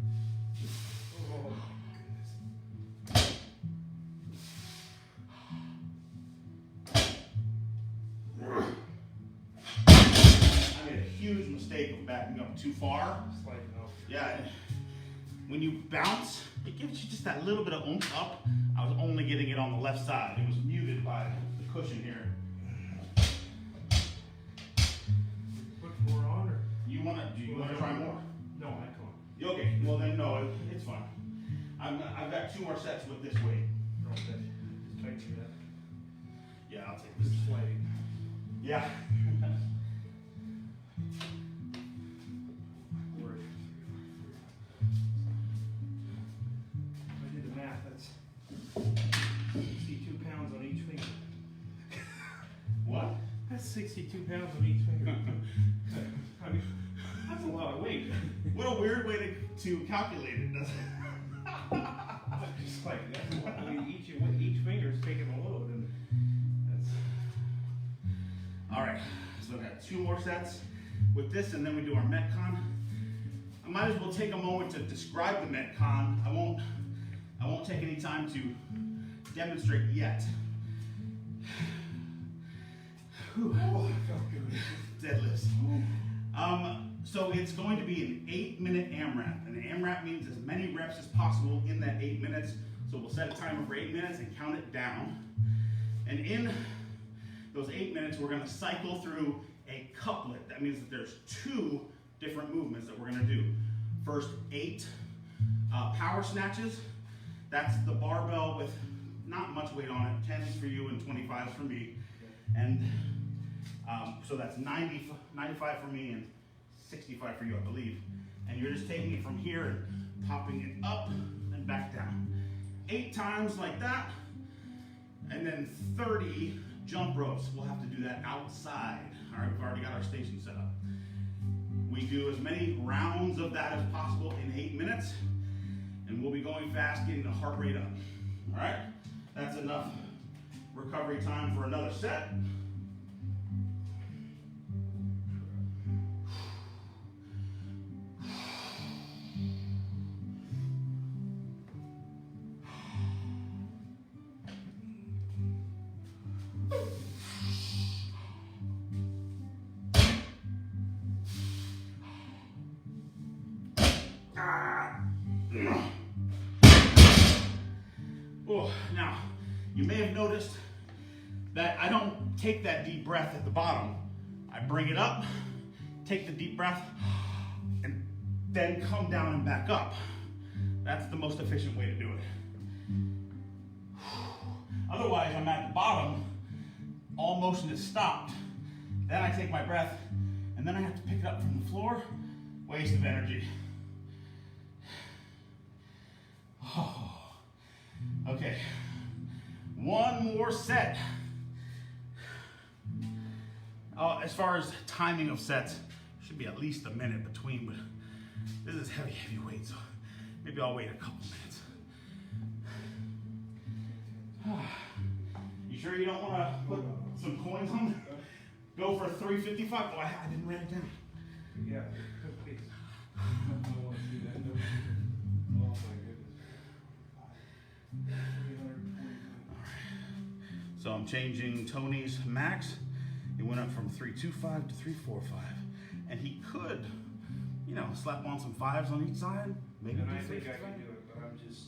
Oh, goodness. I made a huge mistake of backing up too far. Sliding off. Yeah. When you bounce, it gives you just that little bit of oomph up. I was only getting it on the left side. It was muted by the cushion here. Put 4 on, or? Do you want to try more? No, I can't. Okay, well then no, it's fine. I've got 2 more sets with this weight. No, that just tighten that. Yeah, I'll take this. Sliding. Yeah. 62 pounds on each finger. I mean, that's a lot of weight. What a weird way to calculate it, doesn't it? Just like that's a lot of weight. Each finger is taking a load, and that's. All right, so I've got 2 more sets with this, and then we do our Metcon. I might as well take a moment to describe the Metcon. I won't take any time to demonstrate yet. Whew. Oh, I felt good. Deadlifts. So it's going to be an 8-minute AMRAP. And AMRAP means as many reps as possible in that 8 minutes. So we'll set a timer for 8 minutes and count it down. And in those 8 minutes, we're going to cycle through a couplet. That means that there's 2 different movements that we're going to do. First, 8 power snatches. That's the barbell with not much weight on it. 10s for you and 25s for me. And so that's 95 for me and 65 for you, I believe. And you're just taking it from here and popping it up and back down. 8 times like that. And then 30 jump ropes. We'll have to do that outside. All right, we've already got our station set up. We do as many rounds of that as possible in 8 minutes. And we'll be going fast, getting the heart rate up. All right, that's enough recovery time for another set. Oh, now, you may have noticed that I don't take that deep breath at the bottom. I bring it up, take the deep breath, and then come down and back up. That's the most efficient way to do it. Otherwise, I'm at the bottom, all motion is stopped. Then I take my breath, and then I have to pick it up from the floor. Waste of energy. Oh. Okay, 1 more set. As far as timing of sets, should be at least a minute between, but this is heavy weight, so maybe I'll wait a couple minutes. You sure you don't want to put some coins on there? Go for 355? Oh, I didn't write it down. Yeah, please. I don't want to see that. No. Oh my goodness. So I'm changing Tony's max. It went up from 325 to 345. And he could, you know, slap on some 5s on each side. Maybe and I think I can do it, but I'm just...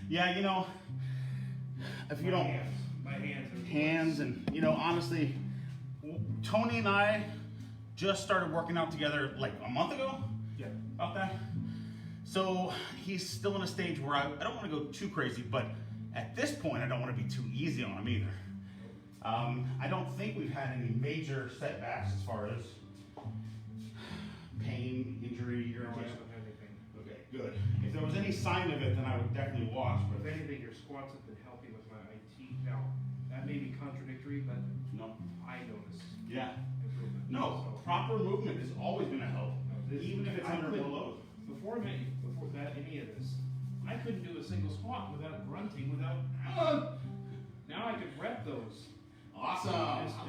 Yeah, you know, if you don't... My hands are... Hands and, you know, honestly, Tony and I just started working out together like a month ago. Yeah. About that. So he's still in a stage where I don't want to go too crazy, but at this point, I don't want to be too easy on him either. I don't think we've had any major setbacks as far as pain, injury, irritation. Okay, good. If there was any sign of it, then I would definitely watch. But if anything, your squats have been helping with my IT. Now, that may be contradictory, but no, I noticed. Yeah. Improvement. No, So, proper movement is always going to help, even if it's under low load. Before that, any of this, I couldn't do a single squat without grunting, without. Now I could rep those. Awesome.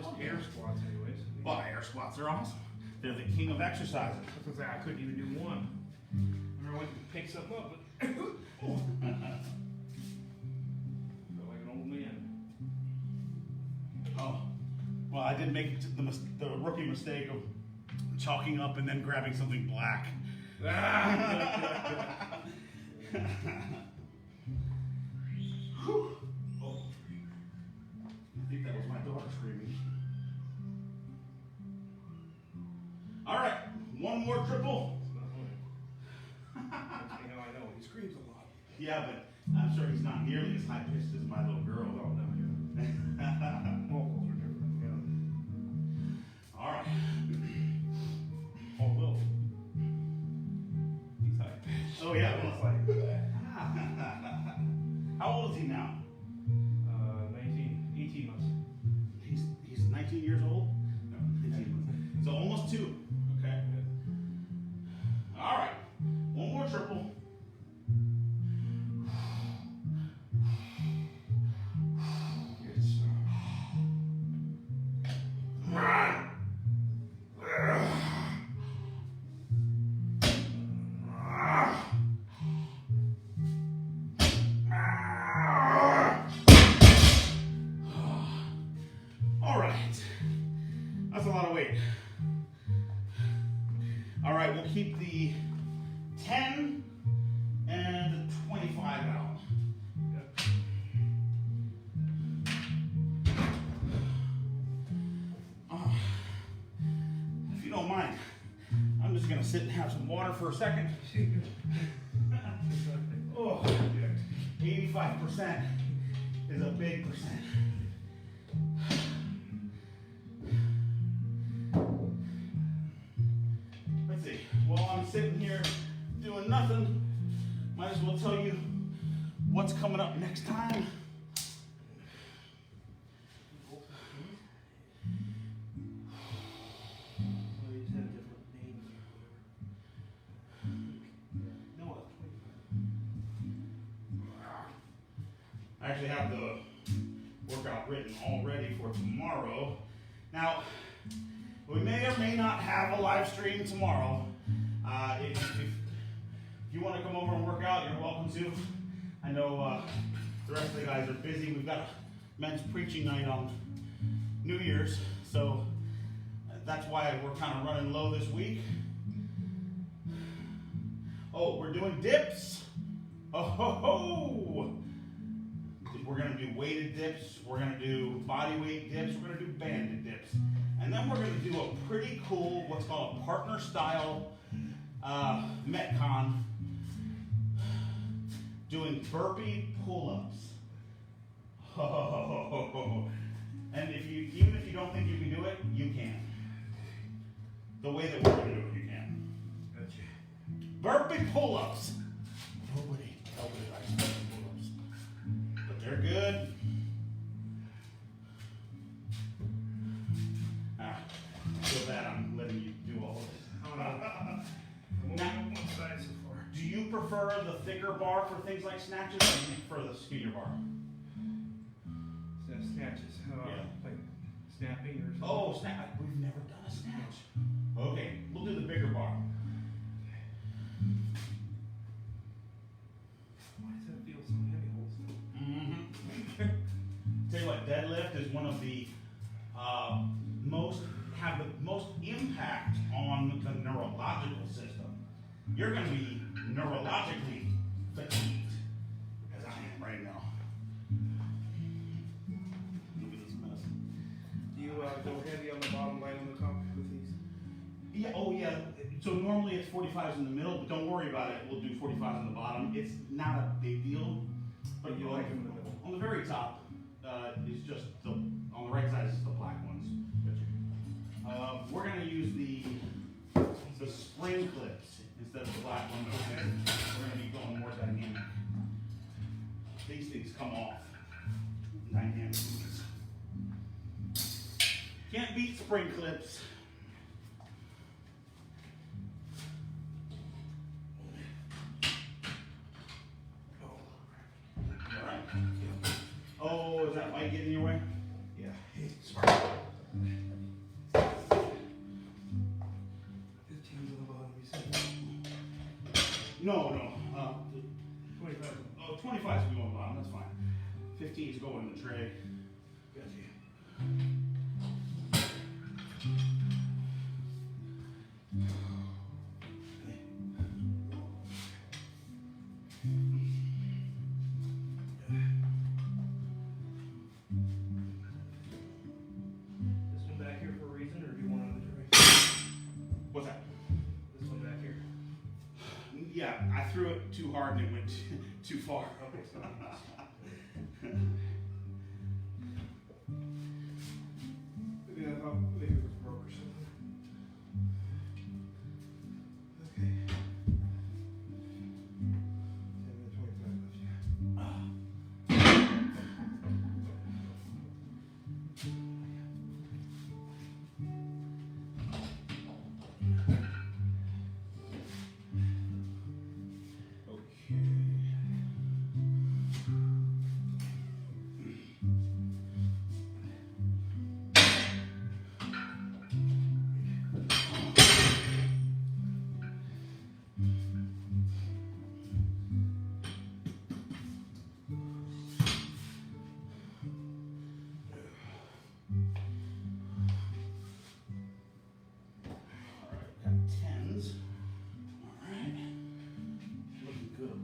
Just air squats, anyways. Well, air squats are awesome. They're the king of exercises. I was gonna say I couldn't even do one. I remember I went to pick something up, but felt like an old man. Oh, well, I did make the rookie mistake of chalking up and then grabbing something black. Whew. Oh. I think that was my daughter screaming. All right, 1 more triple. It's not funny. You know, I know he screams a lot. Yeah, but I'm sure he's not nearly as high pitched as my little girl. Oh no, yeah. Vocals are different. Yeah. All right. Oh, Will. He's high pitched. Oh yeah, well, it's like. How old is he now? 19, 18 months. He's 19 years old. almost 2. Okay. All right. One more triple. Good stuff. All right. That's a lot of weight. All right, we'll keep the 10 and the 25 out. If you don't mind, I'm just gonna sit and have some water for a second. Oh, 85% is a big percent. Let's see, while I'm sitting here doing nothing, might as well tell you what's coming up next time. I actually have the workout written already for tomorrow. Now, we may or may not have a live stream tomorrow. If you want to come over and work out, you're welcome to. I know the rest of the guys are busy. We've got a men's preaching night on New Year's, so that's why we're kind of running low this week. Oh, we're doing dips. Oh ho ho! We're going to do weighted dips, we're going to do body weight dips, we're going to do banded dips. And then we're going to do a pretty cool, what's called a partner style Metcon, doing burpee pull-ups. And even if you don't think you can do it, you can. The way that we're going to do it, you can. Gotcha. Burpee pull-ups. Nobody likes burpee pull-ups. But they're good. So that I'm letting you do all of this. I'm on one side so far. Do you prefer the thicker bar for things like snatches, or do you prefer the skinnier bar? Snatches. Yeah. Like snapping or something. Oh, snap! We've never done a snatch. Okay, we'll do the bigger bar. Why does that feel so heavy, Holston? Tell you what, deadlift is one of the have the most impact on the neurological system. You're going to be neurologically fatigued, as I am right now. Look at this mess. Do you go heavy on the bottom, light on the top with these? Yeah. Oh, yeah. So normally it's 45s in the middle, but don't worry about it. We'll do 45s on the bottom. It's not a big deal. But You like them in the middle? On the very top is just on the right side is the black ones. We're going to use the spring clips instead of the black ones. Okay? We're going to be going more dynamic. These things come off dynamic. Can't beat spring clips. All right. Oh, is that light getting in your way? Yeah. Sorry. 15 on the bottom, you said? No. 25. Oh, 25 is going on the bottom, that's fine. 15 is going in the tray. Gotcha. This one back here for a reason, or do you want it on the tray? What's that? This one back here. Yeah, I threw it too hard and it went too far. Okay, so maybe I thought maybe it was broke or something. Okay. 10 and 25 left, yeah.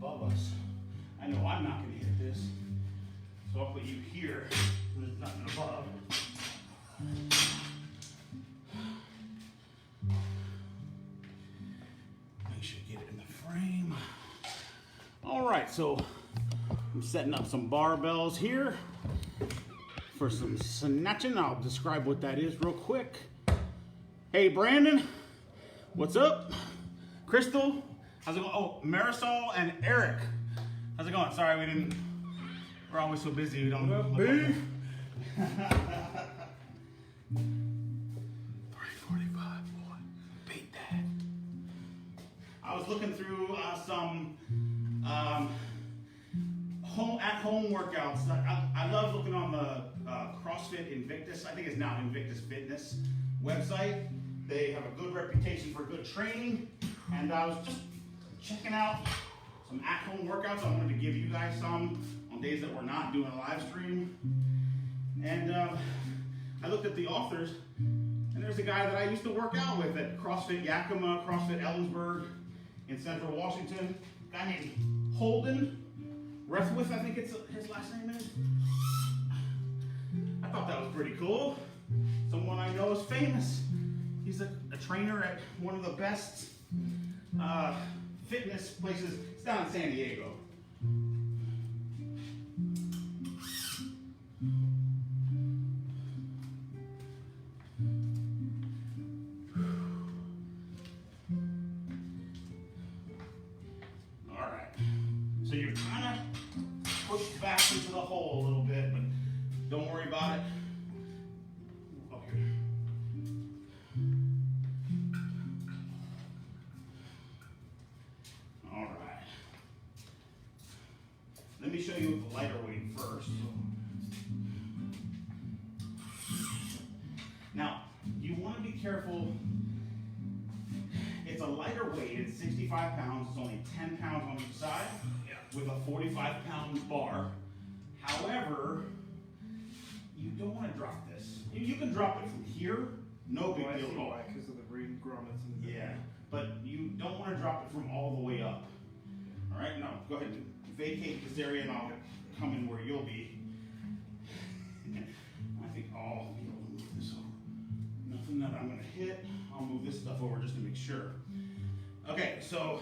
above us. I know I'm not gonna hit this, so I'll put you here. There's nothing above. Make sure you get it in the frame. All right, so I'm setting up some barbells here for some snatching. I'll describe what that is real quick. Hey, Brandon, what's up? Crystal, how's it going? Oh, Marisol and Eric, how's it going? Sorry, we're always so busy we don't look up. 345, boy, beat that. I was looking through some at-home workouts. I love looking on the CrossFit Invictus, I think it's now Invictus Fitness website. They have a good reputation for good training, and I was just checking out some at-home workouts. I wanted to give you guys some on days that we're not doing a live stream. And I looked at the authors, and there's a guy that I used to work out with at CrossFit Yakima, CrossFit Ellensburg in Central Washington. A guy named Holden Rethwith, I think it's his last name is. I thought that was pretty cool. Someone I know is famous. He's a trainer at one of the best fitness places. It's down in San Diego. All right. So you're kind of pushed back into the hole a little bit, but don't worry about it. Oh, here. All right. Let me show you with the lighter weight first. Now, you want to be careful. It's a lighter weight. It's 65 pounds. It's only 10 pounds on each side with a 45-pound bar. However, you don't want to drop this. You can drop it from here. No big deal at all. Because of the breed grommets and the Yeah, but you don't want to drop it from all the way up. All right, now go ahead and vacate this area, and I'll come in where you'll be. I think I'll be able to move this over. Nothing that I'm going to hit. I'll move this stuff over just to make sure. Okay, so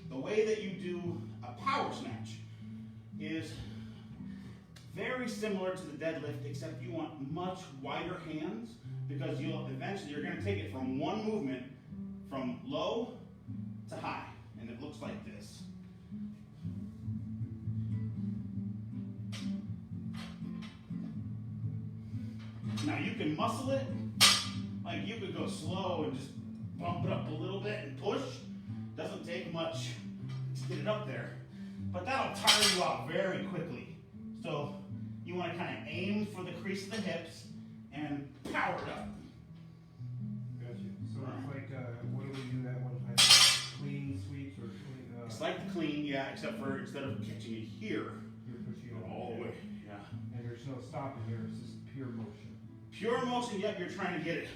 the way that you do a power snatch is very similar to the deadlift, except you want much wider hands, because you're going to take it from one movement from low to high, and it looks like this. Now you can muscle it, like you could go slow and just bump it up a little bit and push. Doesn't take much to get it up there, but that'll tire you out very quickly. So you want to kind of aim for the crease of the hips and power it up. Gotcha. So it's like, what do we do that one time? Clean sweeps or clean? It's like the clean, yeah, except for instead of catching it here, You're pushing it all the way, yeah. And there's no stopping here. It's just pure motion. Pure motion, yep, you're trying to get it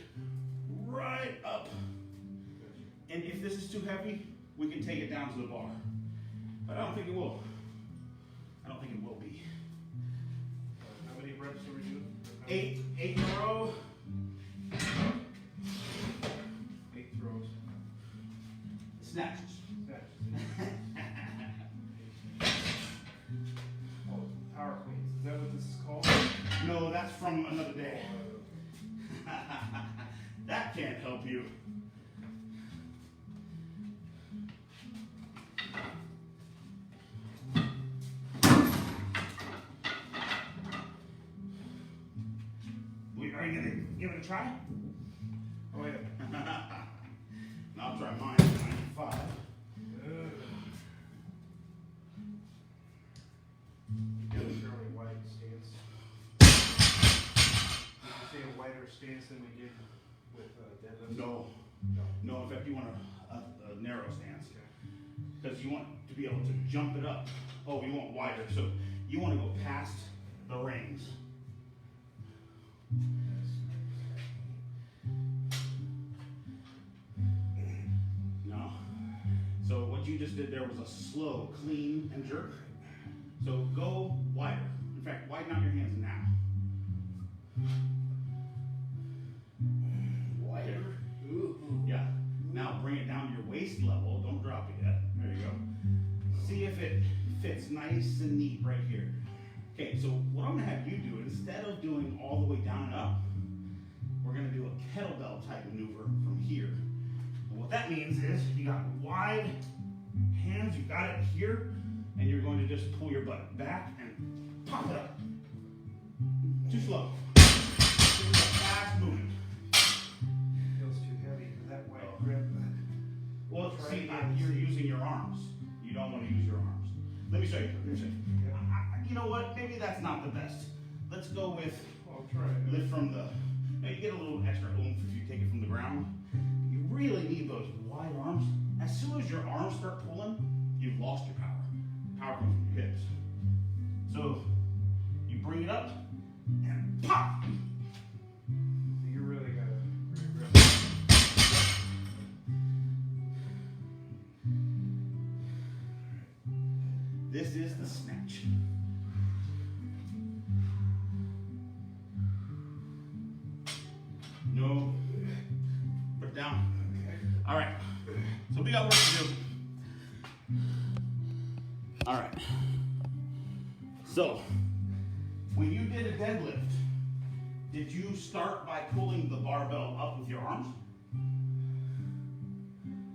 right up. Gotcha. And if this is too heavy, we can take it down to the bar. But I don't think it will. I don't think it will be. How many reps are we doing? 8 in a row. 8 throws. Snatches. Snatches. Oh, power cleans. Is that what this is called? No, that's from another day. That can't help you. Are you going to give it a try? Oh, yeah. I'll try mine at 95. Fairly wide stance. Did you say a wider stance than we did with deadlift? No. No. No, in fact, you want a narrow stance. Okay. Because you want to be able to jump it up. Oh, you want wider. So you want to go past the rings. No. So what what you just did there was a slow, clean, and jerk. So go wider. In fact, widen out your hands now. Wider. Yeah. Now bring it down to your waist level. Don't drop it yet. There you go. See if it fits nice and neat right here. Okay, so what I'm gonna have you do, instead of doing all the way down and up, we're gonna do a kettlebell type maneuver from here. And what that means is you got wide hands, you got it here, and you're going to just pull your butt back and pop it up. Too slow. This is a fast movement. Feels too heavy for that wide grip. Well, see, you're using your arms. You don't want to use your arms. Let me show you. You know what? Maybe that's not the best. Let's go with lift from the. Now you get a little extra oomph if you take it from the ground. You really need those wide arms. As soon as your arms start pulling, you've lost your power. Power comes from your hips. So you bring it up and pop. So you really gotta grip. This is the snatch. No. Put it down. All right. So we got work to do. All right. So when you did a deadlift, did you start by pulling the barbell up with your arms?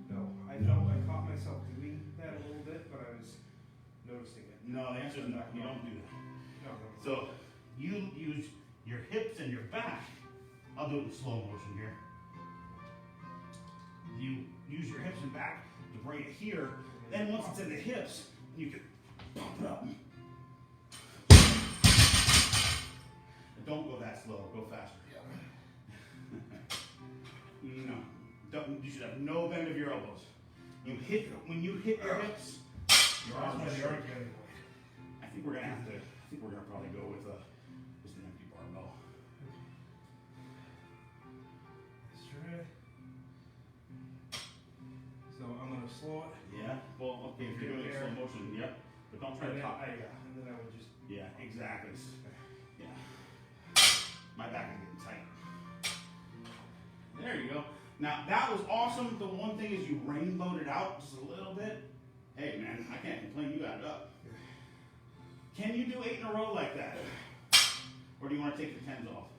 No, I know I caught myself doing that a little bit, but I was noticing it. No, the answer is no. You don't do that. No. So you use your hips and your back. I'll do it in slow motion here. You use your hips and back to bring it here. Then once it's in the hips, you can pump it up. Don't go that slow. Go faster. No. You should have no bend of your elbows. When you hit your hips, your arms are straight. I think we're gonna probably go with just an empty barbell. So I'm gonna slow it. Yeah. Well, okay. If you're doing it in slow motion, yep. But don't try to top it. And then I would just. Yeah. Exactly. Yeah. My back is getting tight. There you go. Now that was awesome. The one thing is you rainbowed it out just a little bit. Hey man, I can't complain. You got it up. Can you do 8 in a row like that? Or do you want to take the 10s off?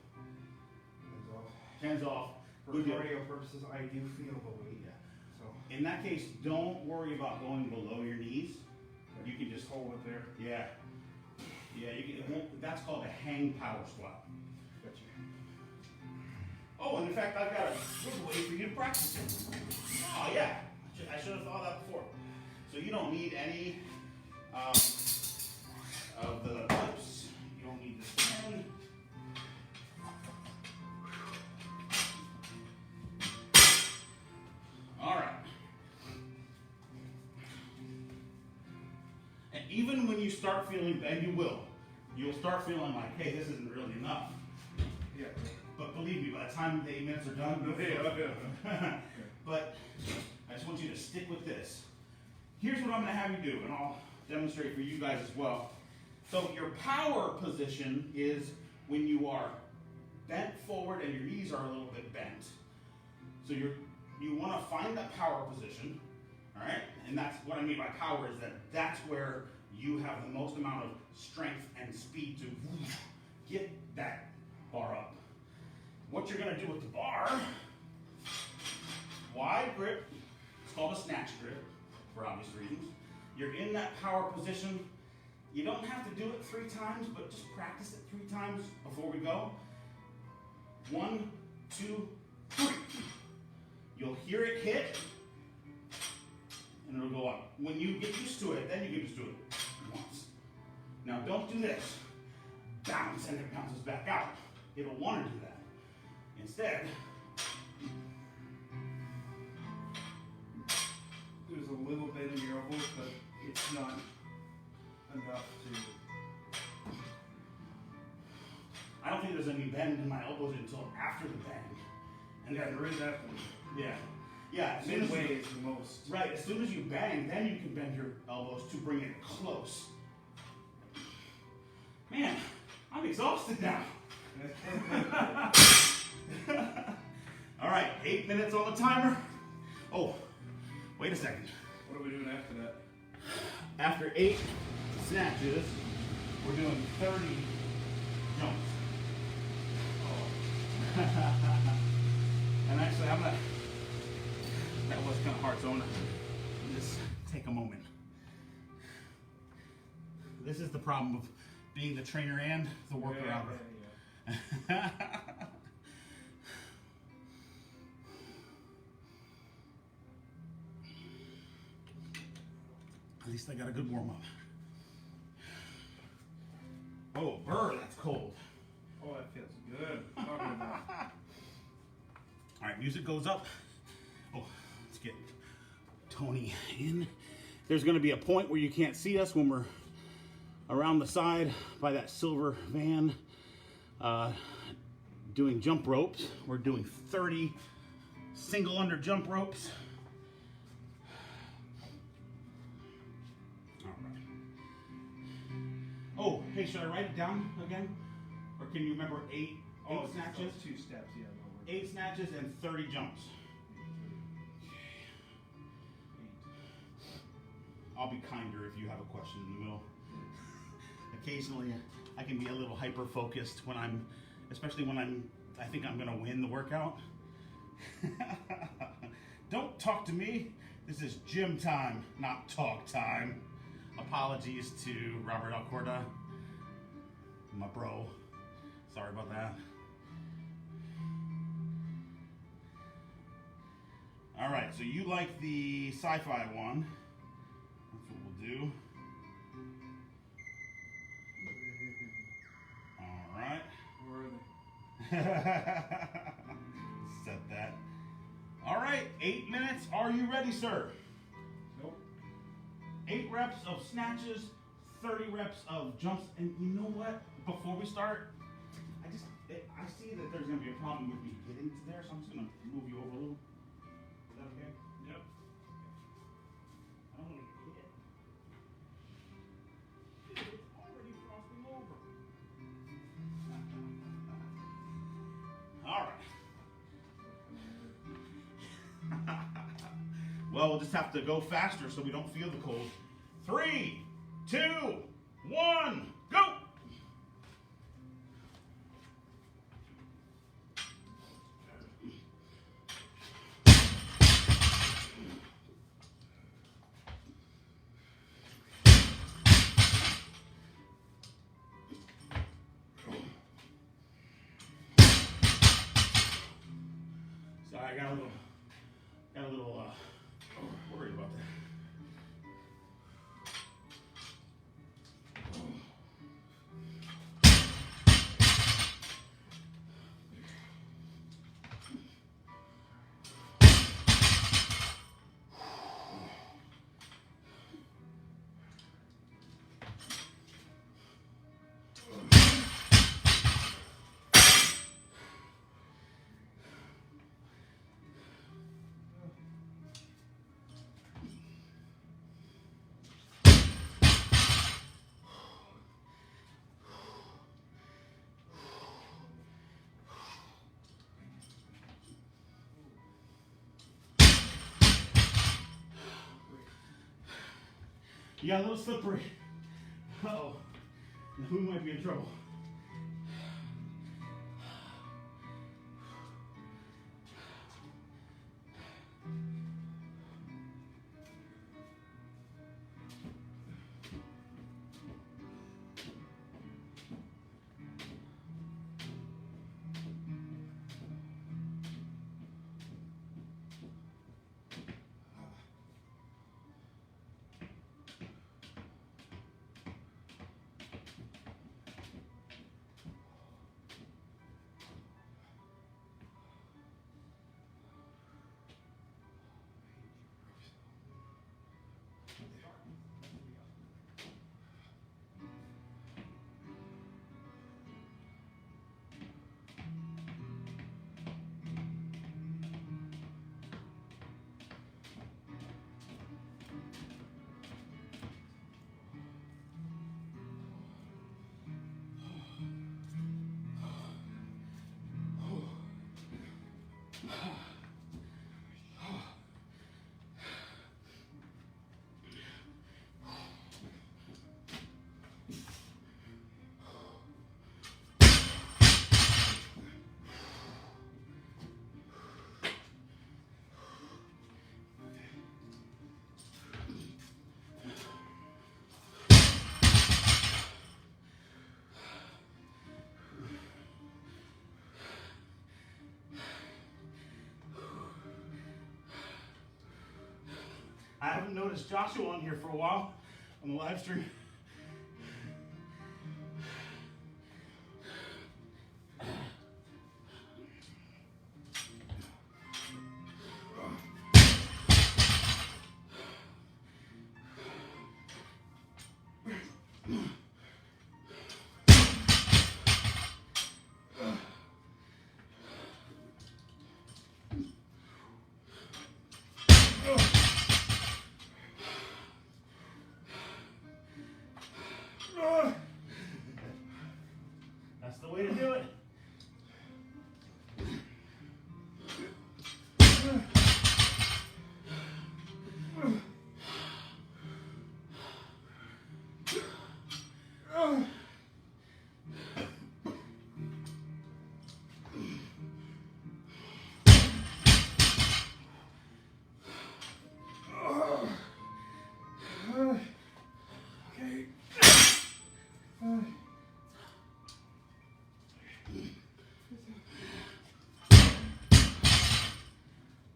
10s off. For cardio purposes, I do feel the weight. Yeah. So in that case, don't worry about going below your knees. You can just hold it there. Yeah. Yeah. You can. That's called a hang power squat. Gotcha. Oh, and in fact, I've got a good way for you to practice it. Oh yeah. I should have thought of that before. So you don't need any of the clips. You don't need the stand. All right. And even when you start feeling, and you'll start feeling like, hey, this isn't really enough. Yeah. But believe me, by the time the 8 minutes are done, you'll feel it. But I just want you to stick with this. Here's what I'm going to have you do, and I'll demonstrate for you guys as well. So your power position is when you are bent forward and your knees are a little bit bent. So you want to find that power position, all right? And that's what I mean by power is that's where you have the most amount of strength and speed to get that bar up. What you're going to do with the bar, wide grip, it's called a snatch grip for obvious reasons. You're in that power position. You don't have to do it 3 times, but just practice it 3 times before we go. 1, 2, 3. You'll hear it hit, and it'll go up. When you get used to it, then you get used to it once. Now don't do this. Bounce, and it bounces back out. It'll want to do that. Instead, there's a little bit in your elbows, but it's not enough to. I don't think there's any bend in my elbows until after the bang. And then There is that one. yeah. Yeah, as soon as Midway you, is the most. right, as soon as you bang, then you can bend your elbows to bring it close. Man, I'm exhausted now. All right, 8 minutes on the timer. Oh, wait a second. What are we doing after that? After 8 snatches, we're doing 30 jumps. Oh. And actually, that was kind of hard, so I'm gonna just take a moment. This is the problem of being the trainer and the worker outer. Yeah. At least I got a good warm up. Oh, brr, that's cold. Oh, that feels good. Talking about. All right, music goes up. Oh, let's get Tony in. There's gonna be a point where you can't see us when we're around the side by that silver van doing jump ropes. We're doing 30 single under jump ropes. All right. Oh, hey, should I write it down again? Or can you remember eight snatches? 2 steps, yeah. No, 8 snatches and 30 jumps. I'll be kinder if you have a question in the middle. Occasionally, I can be a little hyper focused when especially when I think I'm gonna win the workout. Don't talk to me. This is gym time, not talk time. Apologies to Robert Alcorta, my bro. Sorry about that. All right, so you like the sci-fi one. That's what we'll do. All right. Where are Set that. All right, 8 minutes. Are you ready, sir? they? Nope. 8 reps of snatches, 30 reps of jumps. And you know what? Before we start, I see that there's gonna be a problem with me getting to there, so I'm just gonna move you over a little. Is that okay? Yep. I don't want to get hit. It's already crossing over. All right. Well, we'll just have to go faster so we don't feel the cold. 3, 2, 1, go! Sorry, I got a little worried about that. You got a little slippery. Uh-oh. We might be in trouble. I haven't noticed Joshua on here for a while on the live stream. That's the way to do it.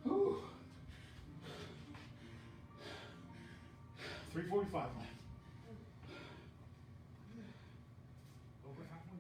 Whew. 3:45 left. Over halfway.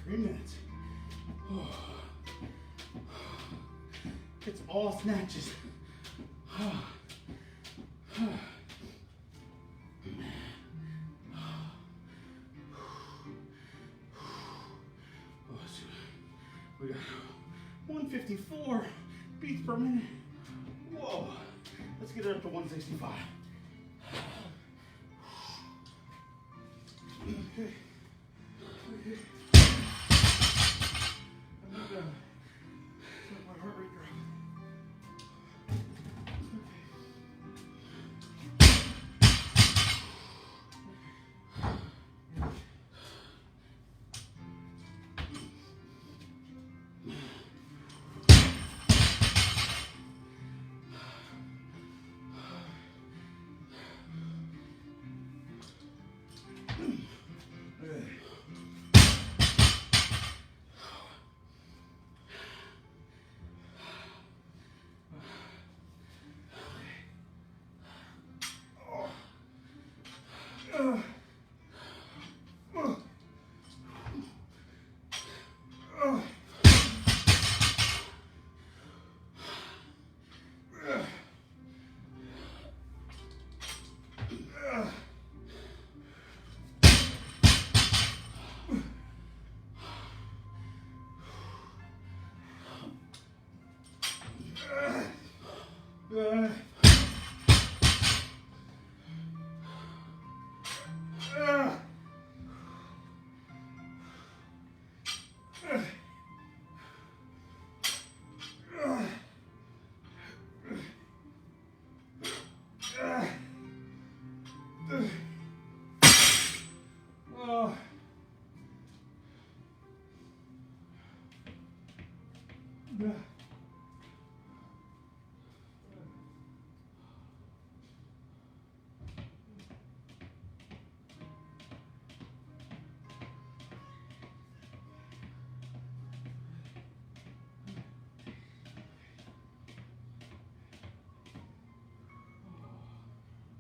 Three minutes. It's all snatches. We got 154 beats per minute. Whoa. Let's get it up to 165. Okay. Okay. I'm not gonna let my heart rate drop.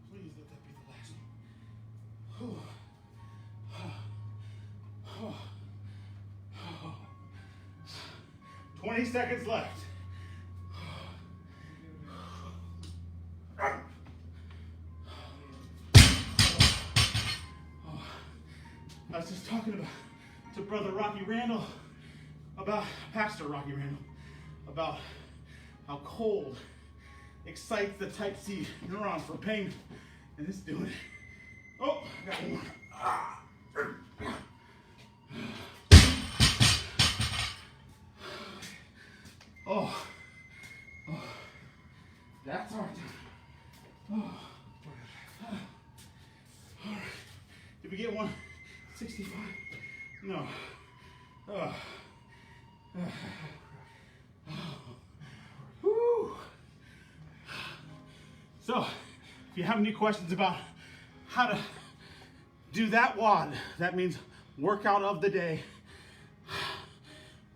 Please let that be the last one. 20 seconds left. I was just talking to Brother Rocky Randall about Pastor Rocky Randall about how cold excites the type C neuron for pain, and it's doing it. Oh, I got one more. Oh, that's our time. Oh. All right. Did we get 165? No. Whew. So, if you have any questions about how to do that WOD, that means workout of the day,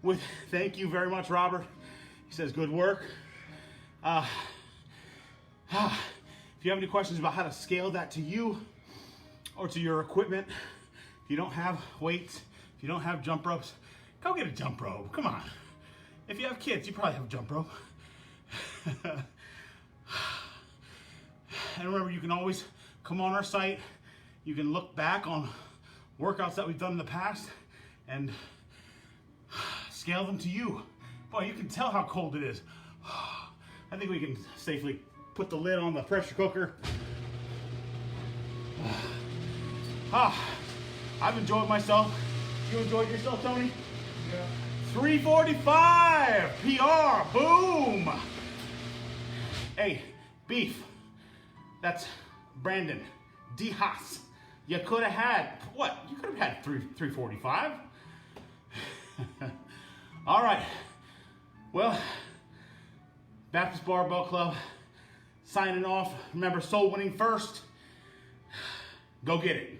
with thank you very much, Robert. He says, good work. If you have any questions about how to scale that to you or to your equipment, if you don't have weights, if you don't have jump ropes, go get a jump rope. Come on. If you have kids, you probably have a jump rope. And remember, you can always come on our site. You can look back on workouts that we've done in the past and scale them to you. Boy, you can tell how cold it is. I think we can safely put the lid on the pressure cooker. I've enjoyed myself. You enjoyed yourself, Tony? Yeah. 345 PR, boom. Hey, beef. That's Brandon D. Haas. You could have had, what? You could have had 345. All right. Well, Baptist Barbell Club signing off. Remember, soul winning first. Go get it.